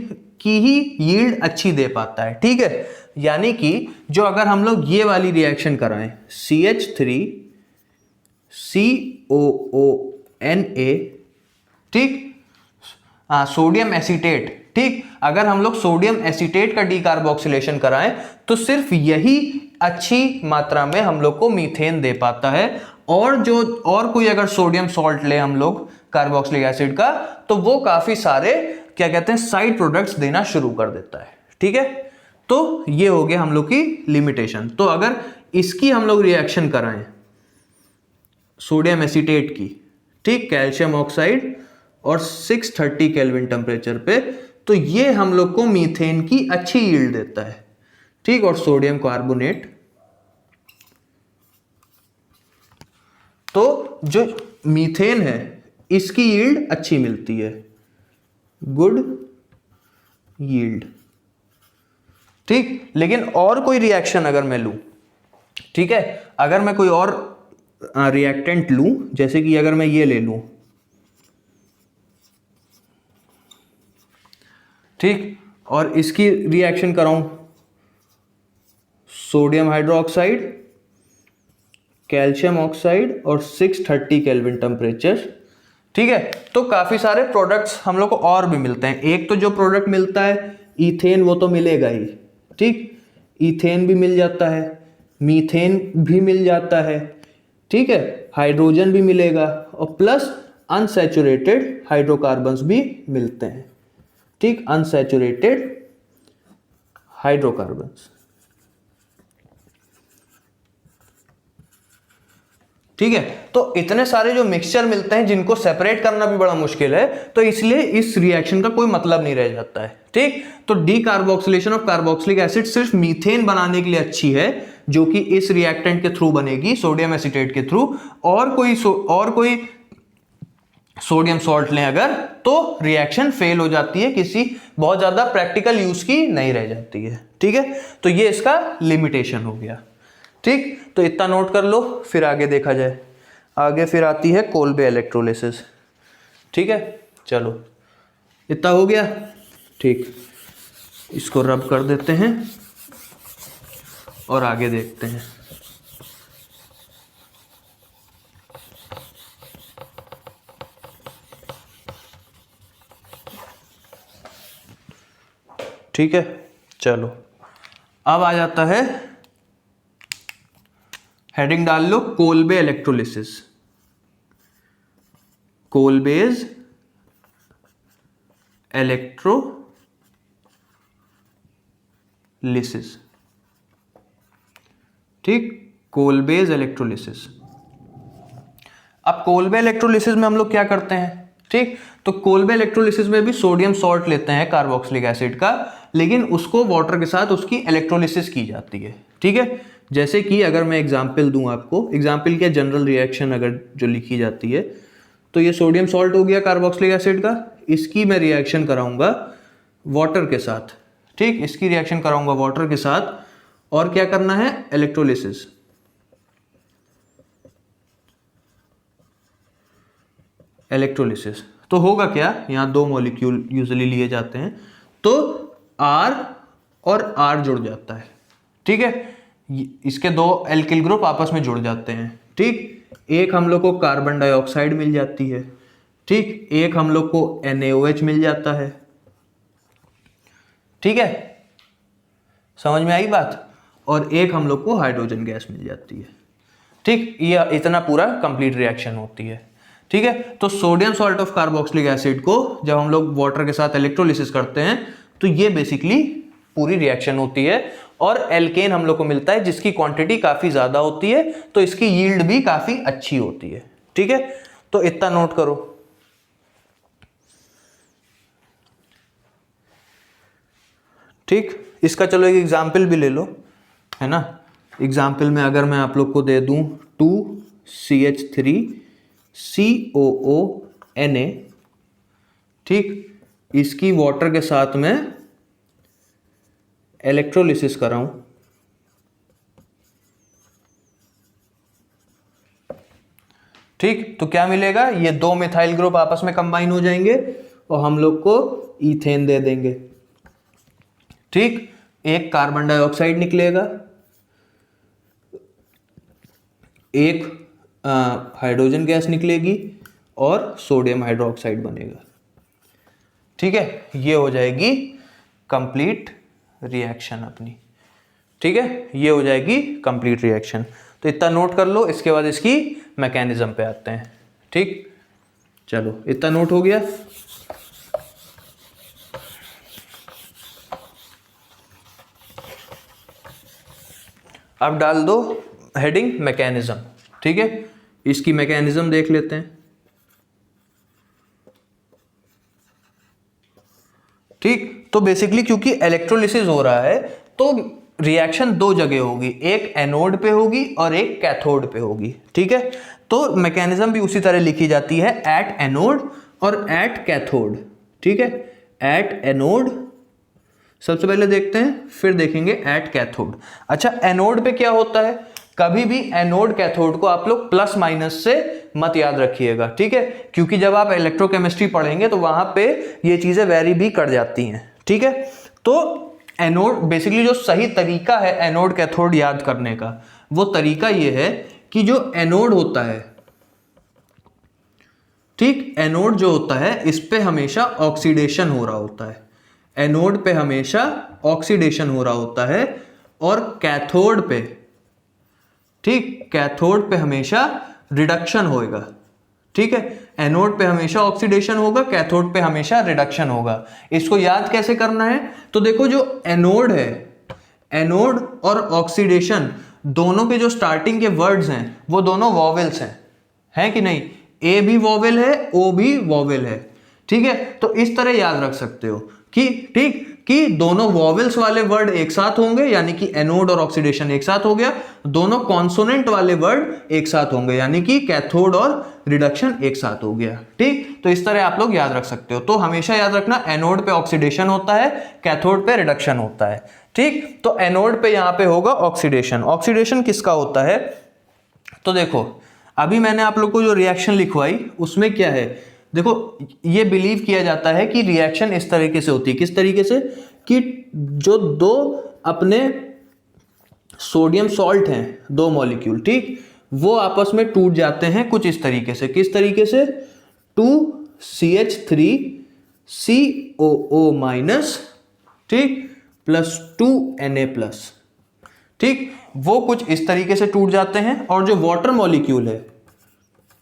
की ही यील्ड अच्छी दे पाता है। ठीक है, यानी कि जो अगर हम लोग ये वाली रिएक्शन कराएं CH3 COONA, ठीक, सोडियम एसीटेट। ठीक, अगर हम लोग सोडियम एसीटेट का डीकार्बोक्सिलेशन कराएं तो सिर्फ यही अच्छी मात्रा में हम लोग को मीथेन दे पाता है, और कोई अगर सोडियम सॉल्ट ले हम लोग कार्बोक्सिलिक एसिड का तो वो काफी सारे क्या कहते हैं साइड प्रोडक्ट्स देना शुरू कर देता है। ठीक है, तो ये हो गया हम लोग की लिमिटेशन। तो अगर इसकी हम लोग रिएक्शन कराएं सोडियम एसीटेट की, ठीक, कैल्शियम ऑक्साइड और 630 केल्विन टेम्परेचर पे, तो ये हम लोग को मीथेन की अच्छी यील्ड देता है। ठीक, और सोडियम कार्बोनेट, तो जो मीथेन है इसकी यील्ड अच्छी मिलती है, गुड यील्ड। ठीक, लेकिन और कोई रिएक्शन अगर मैं लूं, ठीक है, अगर मैं कोई और रिएक्टेंट लूं, जैसे कि अगर मैं ये ले लूं, ठीक, और इसकी रिएक्शन कराऊं सोडियम हाइड्रोक्साइड, कैल्शियम ऑक्साइड और 630 केल्विन टेम्परेचर। ठीक है, तो काफी सारे प्रोडक्ट्स हम लोग को और भी मिलते हैं। एक तो जो प्रोडक्ट मिलता है इथेन, वो तो मिलेगा ही। ठीक, इथेन भी मिल जाता है, मीथेन भी मिल जाता है, ठीक है, हाइड्रोजन भी मिलेगा, और प्लस अनसैचुरेटेड हाइड्रोकार्बन्स भी मिलते हैं। ठीक, अनसैचुरेटेड हाइड्रोकार्बन्स। ठीक है, तो इतने सारे जो मिक्सचर मिलते हैं जिनको सेपरेट करना भी बड़ा मुश्किल है, तो इसलिए इस रिएक्शन का कोई मतलब नहीं रह जाता है। ठीक, तो डीकार्बोक्सिलेशन ऑफ कार्बोक्सिलिक एसिड सिर्फ मीथेन बनाने के लिए अच्छी है, जो कि इस रिएक्टेंट के थ्रू बनेगी, सोडियम एसीटेट के थ्रू, और कोई सोडियम सॉल्ट लें अगर, तो रिएक्शन फेल हो जाती है, किसी बहुत ज्यादा प्रैक्टिकल यूज की नहीं रह जाती है। ठीक है, तो ये इसका लिमिटेशन हो गया। ठीक, तो इतना नोट कर लो, फिर आगे देखा जाए। आगे फिर आती है कोल्बे इलेक्ट्रोलिसिस। ठीक है, चलो इतना हो गया। ठीक, इसको रब कर देते हैं और आगे देखते हैं। ठीक है, चलो अब आ जाता है, हेडिंग डाल लो कोल्बे इलेक्ट्रोलिसिस। कोल्बेज इलेक्ट्रोलिसिस। ठीक, कोल्बेज इलेक्ट्रोलिसिस। अब कोल्बे इलेक्ट्रोलिसिस में हम लोग क्या करते हैं? ठीक, तो कोल्बे इलेक्ट्रोलिसिस में भी सोडियम सॉल्ट लेते हैं कार्बोक्सिलिक एसिड का, लेकिन उसको वाटर के साथ उसकी इलेक्ट्रोलिसिस की जाती है। ठीक है, जैसे कि अगर मैं एग्जांपल दूं आपको, एग्जांपल क्या, जनरल रिएक्शन अगर जो लिखी जाती है, तो ये सोडियम सॉल्ट हो गया कार्बोक्सिलिक एसिड का, इसकी मैं रिएक्शन कराऊंगा वाटर के साथ। ठीक, इसकी रिएक्शन कराऊंगा वाटर के साथ, और क्या करना है, इलेक्ट्रोलिसिस। इलेक्ट्रोलिसिस तो होगा क्या, यहां दो मॉलिक्यूल यूजुअली लिए जाते हैं, तो R और R जुड़ जाता है। ठीक है, इसके दो एल्किल ग्रुप आपस में जुड़ जाते हैं। ठीक, एक हम लोग को कार्बन डाइऑक्साइड मिल जाती है। ठीक, एक हम लोग को NaOH मिल जाता है। ठीक है, समझ में आई बात, और एक हम लोग को हाइड्रोजन गैस मिल जाती है। ठीक, ये इतना पूरा कंप्लीट रिएक्शन होती है। ठीक है, तो sodium salt of carboxylic acid को जब हम लोग वाटर के साथ इलेक्ट्रोलिसिस करते हैं तो ये बेसिकली पूरी रिएक्शन होती है और एल्केन हम लोग को मिलता है जिसकी क्वांटिटी काफी ज्यादा होती है, तो इसकी यील्ड भी काफी अच्छी होती है। ठीक है, तो इतना नोट करो। ठीक, इसका चलो एक एग्जाम्पल भी ले लो, है ना। एग्जाम्पल में अगर मैं आप लोग को दे दूं 2CH3COONA, ठीक, इसकी वाटर के साथ में इलेक्ट्रोलिसिस कराऊं, ठीक, तो क्या मिलेगा, ये दो मिथाइल ग्रुप आपस में कंबाइन हो जाएंगे और हम लोग को ईथेन दे देंगे। ठीक, एक कार्बन डाइऑक्साइड निकलेगा, एक हाइड्रोजन गैस निकलेगी और सोडियम हाइड्रोक्साइड बनेगा। ठीक है, ये हो जाएगी कंप्लीट रिएक्शन अपनी। ठीक है, ये हो जाएगी कंप्लीट रिएक्शन। तो इतना नोट कर लो, इसके बाद इसकी मैकेनिज्म पे आते हैं। ठीक, चलो इतना नोट हो गया। अब डाल दो हेडिंग मैकेनिज्म। ठीक है, इसकी मैकेनिज्म देख लेते हैं। ठीक, तो बेसिकली क्योंकि इलेक्ट्रोलिसिस हो रहा है तो रिएक्शन दो जगह होगी, एक एनोड पे होगी और एक कैथोड पे होगी। ठीक है, तो मैकेनिज्म भी उसी तरह लिखी जाती है, एट एनोड और एट कैथोड। ठीक है, एट एनोड सबसे पहले देखते हैं, फिर देखेंगे एट कैथोड। अच्छा, एनोड पे क्या होता है, कभी भी एनोड कैथोड को आप लोग प्लस माइनस से मत याद रखिएगा। ठीक है, क्योंकि जब आप इलेक्ट्रोकेमिस्ट्री पढ़ेंगे तो वहां पे ये चीजें वेरी भी कर जाती हैं। ठीक है, तो एनोड बेसिकली जो सही तरीका है एनोड कैथोड याद करने का, वो तरीका ये है कि जो एनोड होता है, ठीक, एनोड जो होता है इस पे हमेशा ऑक्सीडेशन हो रहा होता है, एनोड पे हमेशा ऑक्सीडेशन हो रहा होता है, और कैथोड पे, ठीक, कैथोड पे हमेशा रिडक्शन होएगा। ठीक है, एनोड पे हमेशा ऑक्सीडेशन होगा, कैथोड पे हमेशा रिडक्शन होगा। इसको याद कैसे करना है, तो देखो जो एनोड है, एनोड और ऑक्सीडेशन दोनों के जो स्टार्टिंग के वर्ड्स हैं वो दोनों वॉवेल्स हैं कि नहीं, ए भी वॉवेल है, ओ भी वॉवेल है। ठीक है, तो इस तरह याद रख सकते हो कि, ठीक, कि दोनों वॉवेल्स वाले वर्ड एक साथ होंगे, यानी कि एनोड और ऑक्सीडेशन एक साथ हो गया, दोनों कॉन्सोनेंट वाले वर्ड एक साथ होंगे, यानी कि कैथोड और रिडक्शन एक साथ हो गया। ठीक, तो इस तरह आप लोग याद रख सकते हो। तो हमेशा याद रखना, एनोड पे ऑक्सीडेशन होता है, कैथोड पे रिडक्शन होता है। ठीक, तो एनोड पे यहां पे होगा ऑक्सीडेशन। ऑक्सीडेशन किसका होता है, तो देखो अभी मैंने आप लोग को जो रिएक्शन लिखवाई उसमें क्या है, देखो ये बिलीव किया जाता है कि रिएक्शन इस तरीके से होती है। किस तरीके से, कि जो दो अपने सोडियम सॉल्ट हैं, दो मॉलिक्यूल, ठीक, वो आपस में टूट जाते हैं कुछ इस तरीके से। किस तरीके से, 2CH3COO माइनस, ठीक, प्लस 2Na+, ठीक, वो कुछ इस तरीके से टूट जाते हैं। और जो वाटर मॉलिक्यूल है,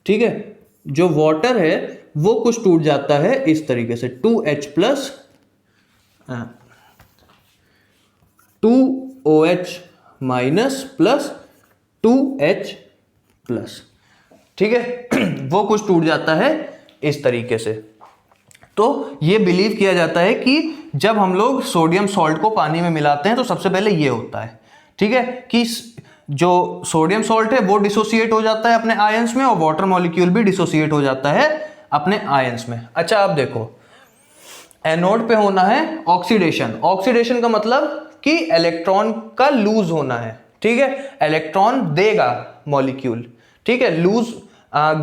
ठीक है, जो वाटर है वो कुछ टूट जाता है इस तरीके से, 2H+, 2OH minus plus 2H+, ठीक है, वो कुछ टूट जाता है इस तरीके से। तो ये बिलीव किया जाता है कि जब हम लोग सोडियम सॉल्ट को पानी में मिलाते हैं तो सबसे पहले ये होता है, ठीक है, कि जो सोडियम सॉल्ट है वो डिसोसिएट हो जाता है अपने आयंस में, और वाटर मॉलिक्यूल भी डिसोसिएट हो जाता है अपने आयंस में। अच्छा, आप देखो एनोड पे होना है ऑक्सीडेशन। ऑक्सीडेशन का मतलब कि इलेक्ट्रॉन का लूज होना है, ठीक है, इलेक्ट्रॉन देगा मॉलिक्यूल, ठीक है, लूज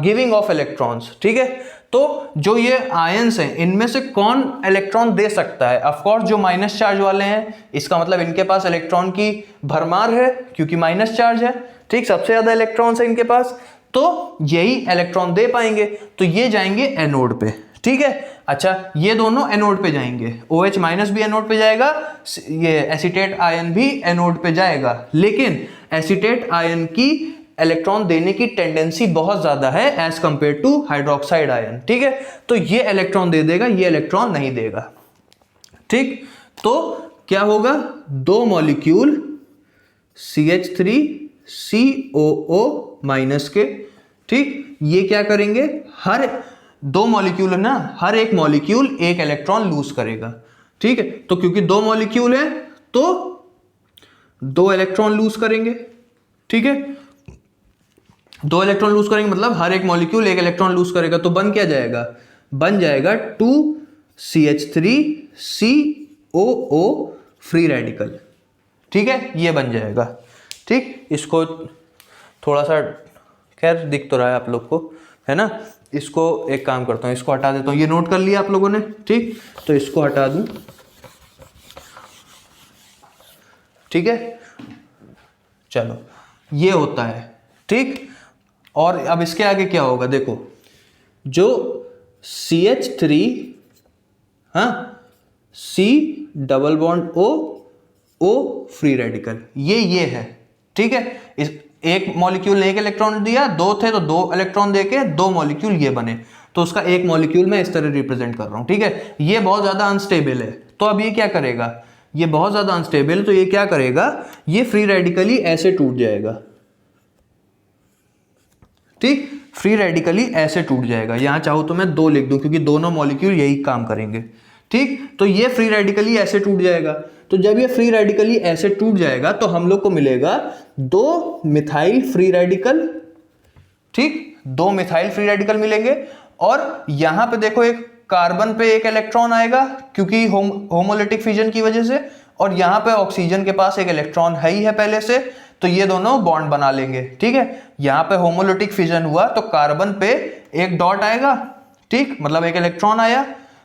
गिविंग ऑफ इलेक्ट्रॉन्स, ठीक है। तो जो ये आयंस हैं इनमें से कौन इलेक्ट्रॉन दे सकता है, ऑफ कोर्स जो माइनस चार्ज वाले हैं, इसका मतलब इनके पास इलेक्ट्रॉन की भरमार है क्योंकि माइनस चार्ज है, ठीक, सबसे ज्यादा इलेक्ट्रॉन्स है इनके पास, तो यही इलेक्ट्रॉन दे पाएंगे, तो ये जाएंगे एनोड पे, ठीक है। अच्छा, ये दोनों एनोड पे जाएंगे, OH माइनस भी एनोड पे जाएगा, ये एसीटेट आयन भी एनोड पे जाएगा, लेकिन एसीटेट आयन की इलेक्ट्रॉन देने की टेंडेंसी बहुत ज्यादा है as compare to hydroxide ion, ठीक है, तो ये इलेक्ट्रॉन दे देगा, ये इलेक्ट्रॉन नहीं देगा, ठीक। तो क्या होगा, दो मॉलिक्यूल CH3COO माइनस के, ठीक, ये क्या करेंगे, हर दो मॉलिक्यूल है ना, हर एक मॉलिक्यूल एक इलेक्ट्रॉन लूज करेगा, ठीक है। तो क्योंकि दो मॉलिक्यूल है तो दो इलेक्ट्रॉन लूज करेंगे, ठीक है। दो इलेक्ट्रॉन लूज करेंगे मतलब हर एक मॉलिक्यूल एक इलेक्ट्रॉन लूज करेगा, तो बन क्या जाएगा, बन जाएगा 2CH3COO फ्री रेडिकल, ठीक है, ये बन जाएगा, ठीक। इसको थोड़ा सा खैर दिख तो रहा है आप लोग को, है ना। इसको एक काम करता हूँ, इसको हटा देता हूँ, ये नोट कर लिया आप लोगों ने, ठीक, तो इसको हटा दूं, ठीक है। चलो ये होता है, ठीक। और अब इसके आगे क्या होगा, देखो जो CH3, हाँ, C double bond O free radical, ये है, ठीक है। इस एक मॉलिक्यूल ने एक इलेक्ट्रॉन दिया, दो थे तो दो इलेक्ट्रॉन देके दो मॉलिक्यूल ये बने, तो उसका एक मॉलिक्यूल मैं इस तरह रिप्रेजेंट कर रहा हूं, ठीक है। ये बहुत ज्यादा अनस्टेबल है, तो अब ये क्या करेगा, ये बहुत ज्यादा अनस्टेबल है, तो ये क्या करेगा, ये फ्री रेडिकली ऐसे टूट जाएगा, ठीक, फ्री रेडिकली ऐसे टूट जाएगा। यहां चाहूं तो मैं दो लिख दूं क्योंकि दोनों मॉलिक्यूल यही काम करेंगे, ठीक। तो ये फ्री रेडिकली ऐसे टूट जाएगा, तो जब ये फ्री रेडिकली ऐसे टूट जाएगा तो हम लोग को मिलेगा दो मिथाइल फ्री रेडिकल, ठीक, दो मिथाइल फ्री रेडिकल मिलेंगे। और यहां पे देखो एक कार्बन पे एक इलेक्ट्रॉन आएगा क्योंकि होमोलिटिक फिजन की वजह से, और यहां पे ऑक्सीजन के पास एक इलेक्ट्रॉन है ही है पहले से, तो ये दोनों बॉन्ड बना लेंगे, ठीक है। यहां पे होमोलिटिक फिजन हुआ तो कार्बन पे एक डॉट आएगा, ठीक, मतलब एक इलेक्ट्रॉन आया,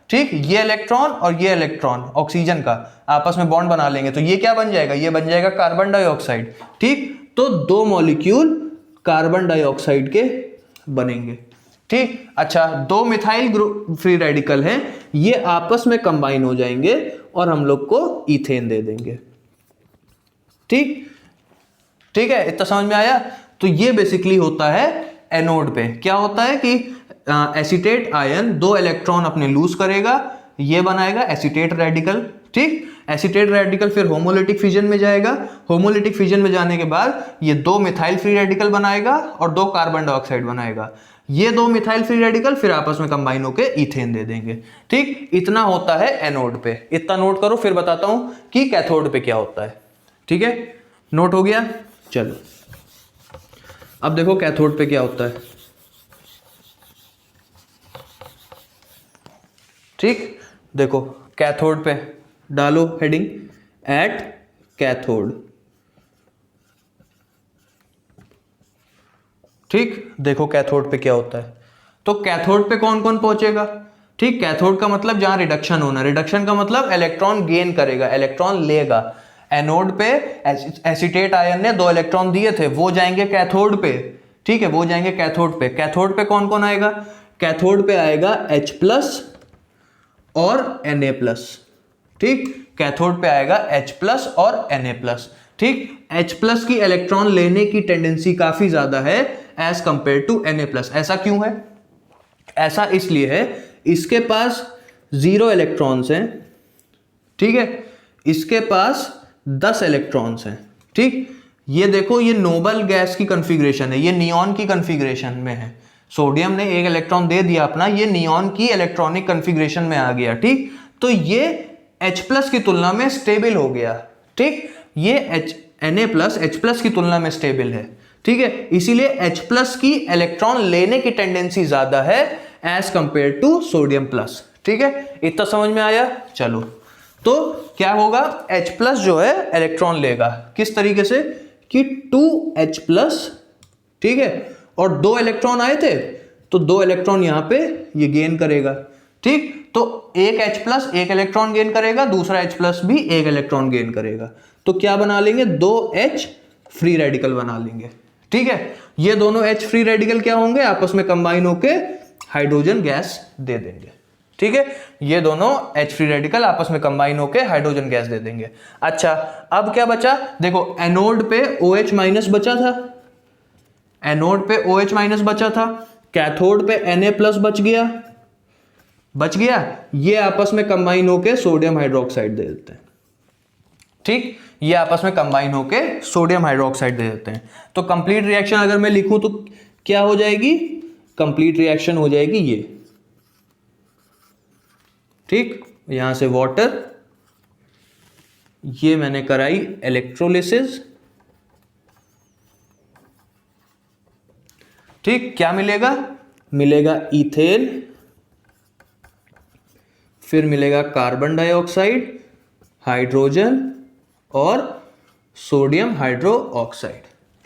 ठीक, ये इलेक्ट्रॉन और ये इलेक्ट्रॉन ऑक्सीजन का आपस में बॉन्ड बना लेंगे, तो ये क्या बन जाएगा, ये बन जाएगा कार्बन डाइऑक्साइड, ठीक। तो दो मॉलिक्यूल कार्बन डाइऑक्साइड के बनेंगे, ठीक। अच्छा, दो मिथाइल ग्रुप फ्री रेडिकल हैं, ये आपस में कंबाइन हो जाएंगे और हम लोग को इथेन दे देंगे, ठीक, ठीक है, इतना समझ में आया। तो ये बेसिकली होता है एनोड पे, क्या होता है कि एसीटेट आयन दो इलेक्ट्रॉन अपने लूज करेगा, ये बनाएगा एसीटेट रेडिकल, ठीक। एसीटेट रेडिकल फिर होमोलिटिक फिजन में जाएगा, होमोलिटिक फिजन में जाने के बाद ये दो मिथाइल फ्री रेडिकल बनाएगा और दो कार्बन डाइऑक्साइड बनाएगा, ये दो मिथाइल फ्री रेडिकल फिर आपस में कंबाइन होकर इथेन दे देंगे, ठीक। इतना होता है एनोड पे, इतना नोट करो, फिर बताता हूं कि कैथोड पे क्या होता है, ठीक है। नोट हो गया, चलो अब देखो कैथोड पे क्या होता है, ठीक। देखो कैथोड पे डालो हेडिंग एट कैथोड, ठीक। देखो कैथोड पे क्या होता है, तो कैथोड पे कौन कौन पहुंचेगा, ठीक। कैथोड का मतलब जहां रिडक्शन होना, रिडक्शन का मतलब इलेक्ट्रॉन गेन करेगा, इलेक्ट्रॉन लेगा। एनोड पे एसीटेट आयन ने दो इलेक्ट्रॉन दिए थे, वो जाएंगे कैथोड पे, ठीक है, वो जाएंगे कैथोड पे। कैथोड पे कौन कौन आएगा, कैथोड पे आएगा H+ और Na+, ठीक। कैथोड पे आएगा H+ और Na+, ठीक। H+ की इलेक्ट्रॉन लेने की टेंडेंसी काफी ज्यादा है एज कंपेयर टू Na+। ऐसा क्यों है, ऐसा इसलिए है, इसके पास 0 इलेक्ट्रॉन्स हैं, ठीक है, इसके पास 10 इलेक्ट्रॉन्स हैं, ठीक। ये देखो ये नोबल गैस की कॉन्फ़िगरेशन है, ये नियॉन की कॉन्फ़िगरेशन में है, सोडियम ने एक इलेक्ट्रॉन दे दिया अपना, ये नियॉन की इलेक्ट्रॉनिक कॉन्फ़िगरेशन में आ गया, ठीक। तो ये H+ की तुलना में स्टेबल हो गया, ठीक। ये Na+ H+ की तुलना में स्टेबल है, ठीक है, इसीलिए H+ की इलेक्ट्रॉन लेने की टेंडेंसी ज्यादा है as compare to sodium plus, ठीक है। इतना समझ में आया, चलो तो क्या होगा, H+ जो है इलेक्ट्रॉन लेगा किस तरीके से कि 2H+, ठीक है, और दो इलेक्ट्रॉन आए थे तो दो इलेक्ट्रॉन यहां पे ये गेन करेगा, ठीक। तो एक H+ एक इलेक्ट्रॉन गेन करेगा, दूसरा H+ भी एक इलेक्ट्रॉन गेन करेगा, तो क्या बना लेंगे, 2H फ्री रेडिकल बना लेंगे, ठीक है। ये दोनों H फ्री रेडिकल क्या होंगे, आपस में कंबाइन होके हाइड्रोजन गैस दे देंगे, ठीक है। ये दोनों H फ्री रेडिकल आपस में कंबाइन होके हाइड्रोजन गैस दे देंगे। अच्छा, अब क्या बचा, देखो एनोड पे OH- बचा था, एनोड पे OH- बचा था, कैथोड पे Na+ बच गया, बच गया, ये आपस में कंबाइन होके सोडियम हाइड्रोक्साइड दे देते हैं। ठीक, ये आपस में कंबाइन होके सोडियम हाइड्रोक्साइड दे देते हैं। तो कंप्लीट रिएक्शन अगर मैं लिखूं तो क्या हो जाएगी, कंप्लीट रिएक्शन हो जाएगी ये। ठीक, यहां से वाटर, ये मैंने कराई इलेक्ट्रोलिसिस। ठीक, क्या मिलेगा, मिलेगा इथेन, फिर मिलेगा कार्बन डाइऑक्साइड, हाइड्रोजन और सोडियम हाइड्रो ऑक्साइड।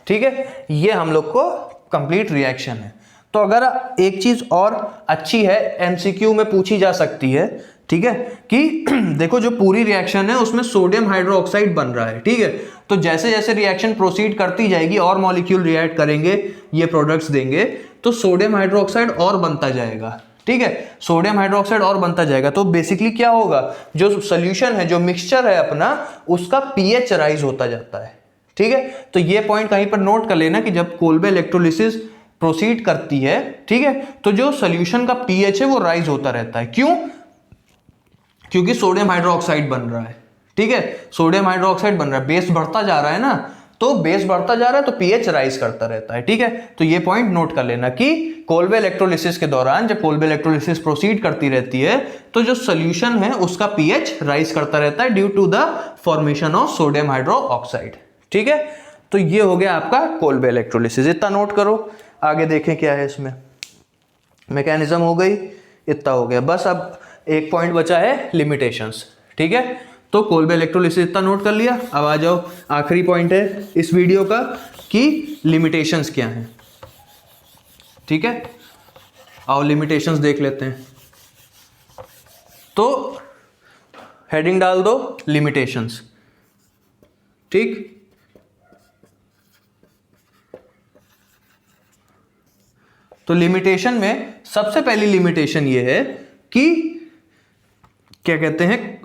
ठीक है, ये हम लोग को कंप्लीट रिएक्शन है। तो अगर एक चीज और अच्छी है, एमसीक्यू में पूछी जा सकती है, ठीक है, कि देखो जो पूरी रिएक्शन है उसमें सोडियम हाइड्रो ऑक्साइड बन रहा है। ठीक है, तो जैसे जैसे रिएक्शन प्रोसीड करती जाएगी और मॉलिक्यूल रिएक्ट करेंगे, ये प्रोडक्ट्स देंगे, तो सोडियम हाइड्रो ऑक्साइड और बनता जाएगा। ठीक है, सोडियम हाइड्रोक्साइड और बनता जाएगा। तो बेसिकली क्या होगा, जो सॉल्यूशन है, जो मिक्सचर है अपना, उसका पीएच राइज होता जाता है। ठीक है, तो ये पॉइंट कहीं पर नोट कर लेना कि जब कोल्बे इलेक्ट्रोलिसिस प्रोसीड करती है, ठीक है, तो जो सॉल्यूशन का पीएच है वो राइज होता रहता है। क्यों, क्योंकि सोडियम हाइड्रोक्साइड बन रहा है। ठीक है, सोडियम हाइड्रोक्साइड बन रहा है, बेस बढ़ता जा रहा है ना, तो बेस बढ़ता जा रहा है तो पीएच राइज करता रहता है। ठीक है, तो ये पॉइंट नोट कर लेना कि कोल्बे इलेक्ट्रोलिसिस के दौरान जब कोल्बे इलेक्ट्रोलिसिस प्रोसीड करती रहती है तो जो सॉल्यूशन है उसका पीएच राइज करता रहता है due to the formation of sodium hydroxide. ठीक है, तो ये हो गया आपका कोल्बे इलेक्ट्रोलिसिस। इतना नोट करो, आगे देखें क्या है इसमें। मैकेनिज्म हो गई, इतना हो गया, बस अब एक पॉइंट बचा है लिमिटेशंस। ठीक है, तो कोल्बे इलेक्ट्रोलिसिस इतना नोट कर लिया। अब आ जाओ, आखिरी पॉइंट है इस वीडियो का कि लिमिटेशंस क्या हैं। ठीक है, आओ लिमिटेशंस देख लेते हैं। तो हेडिंग डाल दो लिमिटेशंस। ठीक, तो लिमिटेशन में सबसे पहली लिमिटेशन ये है कि क्या कहते हैं,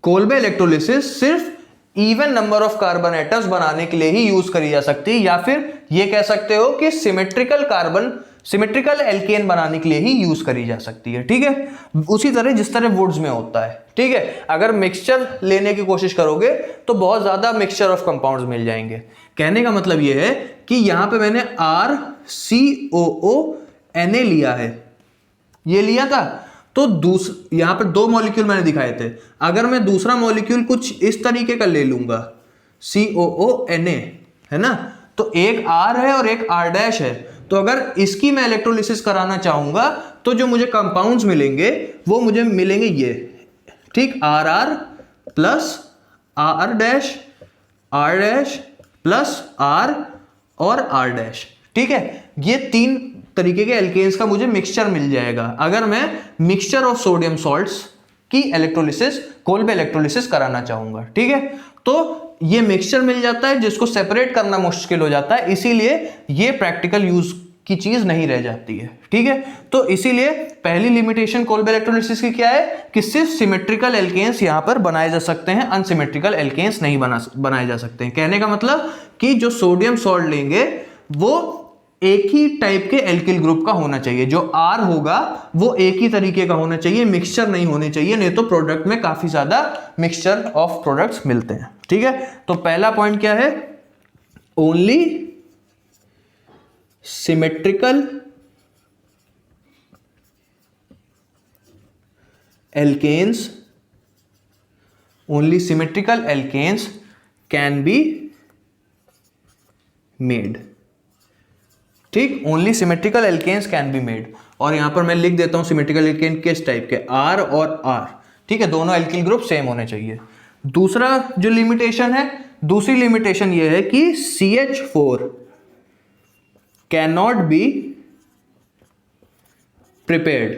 कोल्बे इलेक्ट्रोलिसिस सिर्फ even number of carbon atoms बनाने के लिए ही यूज करी जा सकती है, या फिर ये कह सकते हो कि सिमेट्रिकल एल्केन बनाने के लिए ही यूज करी जा सकती है। ठीक है, उसी तरह जिस तरह वुड्स में होता है। ठीक है, अगर मिक्सचर लेने की कोशिश करोगे तो बहुत ज्यादा मिक्सचर ऑफ कंपाउंड्स मिल जाएंगे। कहने का मतलब ये है कि यहां पे मैंने RCOO Na लिया है, ये लिया था, तो यहां पर दो मॉलिक्यूल मैंने दिखाए थे। अगर मैं दूसरा मॉलिक्यूल कुछ इस तरीके का ले लूंगा, COONA, है ना, तो एक R है और एक R' है, तो अगर इसकी मैं इलेक्ट्रोलिसिस कराना चाहूंगा तो जो मुझे कंपाउंड्स मिलेंगे वो मुझे मिलेंगे ये। ठीक, RR plus R' plus R और R'। ठीक है, ये तीन तरीके के एल्केन्स का मुझे मिक्सचर मिल जाएगा अगर मैं मिक्सचर ऑफ सोडियम सॉल्ट्स की इलेक्ट्रोलिसिस, कोल्बे इलेक्ट्रोलिसिस कराना चाहूंगा। ठीक है, तो ये मिक्सचर मिल जाता है जिसको सेपरेट करना मुश्किल हो जाता है, इसीलिए ये प्रैक्टिकल यूज की चीज नहीं रह जाती है। ठीक है, तो इसीलिए पहली लिमिटेशन कोल्बे इलेक्ट्रोलिसिस की क्या है कि सिर्फ सिमेट्रिकल एल्केन्स यहां पर बनाए जा सकते हैं, अनसिमेट्रिकल एल्केन्स नहीं बनाए जा सकते हैं। कहने का मतलब कि जो सोडियम सॉल्ट लेंगे वो एक ही टाइप के एल्किल ग्रुप का होना चाहिए, जो R होगा वो एक ही तरीके का होना चाहिए, मिक्सचर नहीं होने चाहिए, नहीं तो प्रोडक्ट में काफी ज्यादा मिक्सचर ऑफ प्रोडक्ट्स मिलते हैं। ठीक है, तो पहला पॉइंट क्या है, only symmetrical alkanes, only symmetrical alkanes can be made. ठीक, only symmetrical alkanes can be made, और यहां पर मैं लिख देता हूं सिमेट्रिकल एल्केन किस टाइप के, R और R। ठीक है, दोनों एल्किल ग्रुप सेम होने चाहिए। दूसरा जो लिमिटेशन है, दूसरी लिमिटेशन ये है कि CH4 can not be prepared.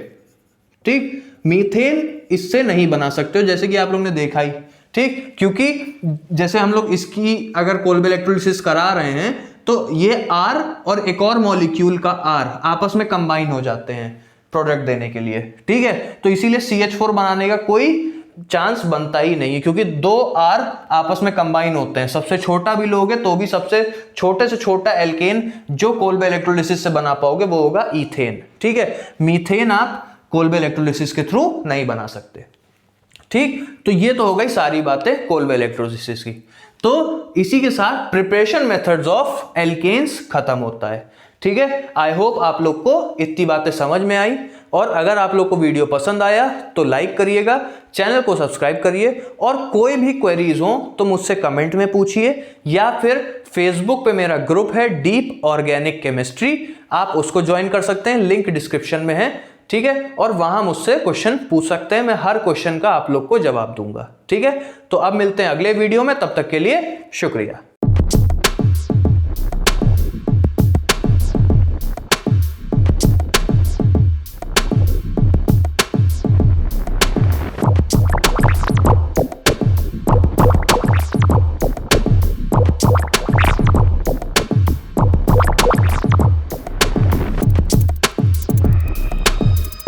ठीक, मीथेन इससे नहीं बना सकते हो, जैसे कि आप लोग ने देखा ही। ठीक, क्योंकि जैसे हम लोग इसकी अगर कोल्बे इलेक्ट्रोलिसिस करा रहे हैं तो ये R और एक और मॉलिक्यूल का R आपस में कंबाइन हो जाते हैं प्रोडक्ट देने के लिए। ठीक है, तो इसीलिए CH4 बनाने का कोई चांस बनता ही नहीं है, क्योंकि दो R आपस में कंबाइन होते हैं। सबसे छोटा भी लोगे तो भी सबसे छोटे से छोटा एल्केन जो कोल्बे इलेक्ट्रोलिसिस से बना पाओगे वो होगा ईथेन। ठीक है, मीथेन आप कोल्बे इलेक्ट्रोलिसिस के थ्रू नहीं बना सकते। ठीक, तो ये तो हो गई सारी बातें कोल्बे इलेक्ट्रोलिसिस की। तो इसी के साथ प्रिपरेशन मेथड्स ऑफ एल्केन्स खत्म होता है। ठीक है, आई होप आप लोग को इतनी बातें समझ में आई, और अगर आप लोग को वीडियो पसंद आया तो लाइक करिएगा, चैनल को सब्सक्राइब करिए, और कोई भी क्वेरीज हो तो मुझसे कमेंट में पूछिए, या फिर फेसबुक पे मेरा ग्रुप है डीप ऑर्गेनिक केमिस्ट्री, आप उसको ज्वाइन कर सकते हैं, लिंक डिस्क्रिप्शन में है। ठीक है, और वहां मुझसे क्वेश्चन पूछ सकते हैं, मैं हर क्वेश्चन का आप लोग को जवाब दूंगा। ठीक है, तो अब मिलते हैं अगले वीडियो में, तब तक के लिए शुक्रिया।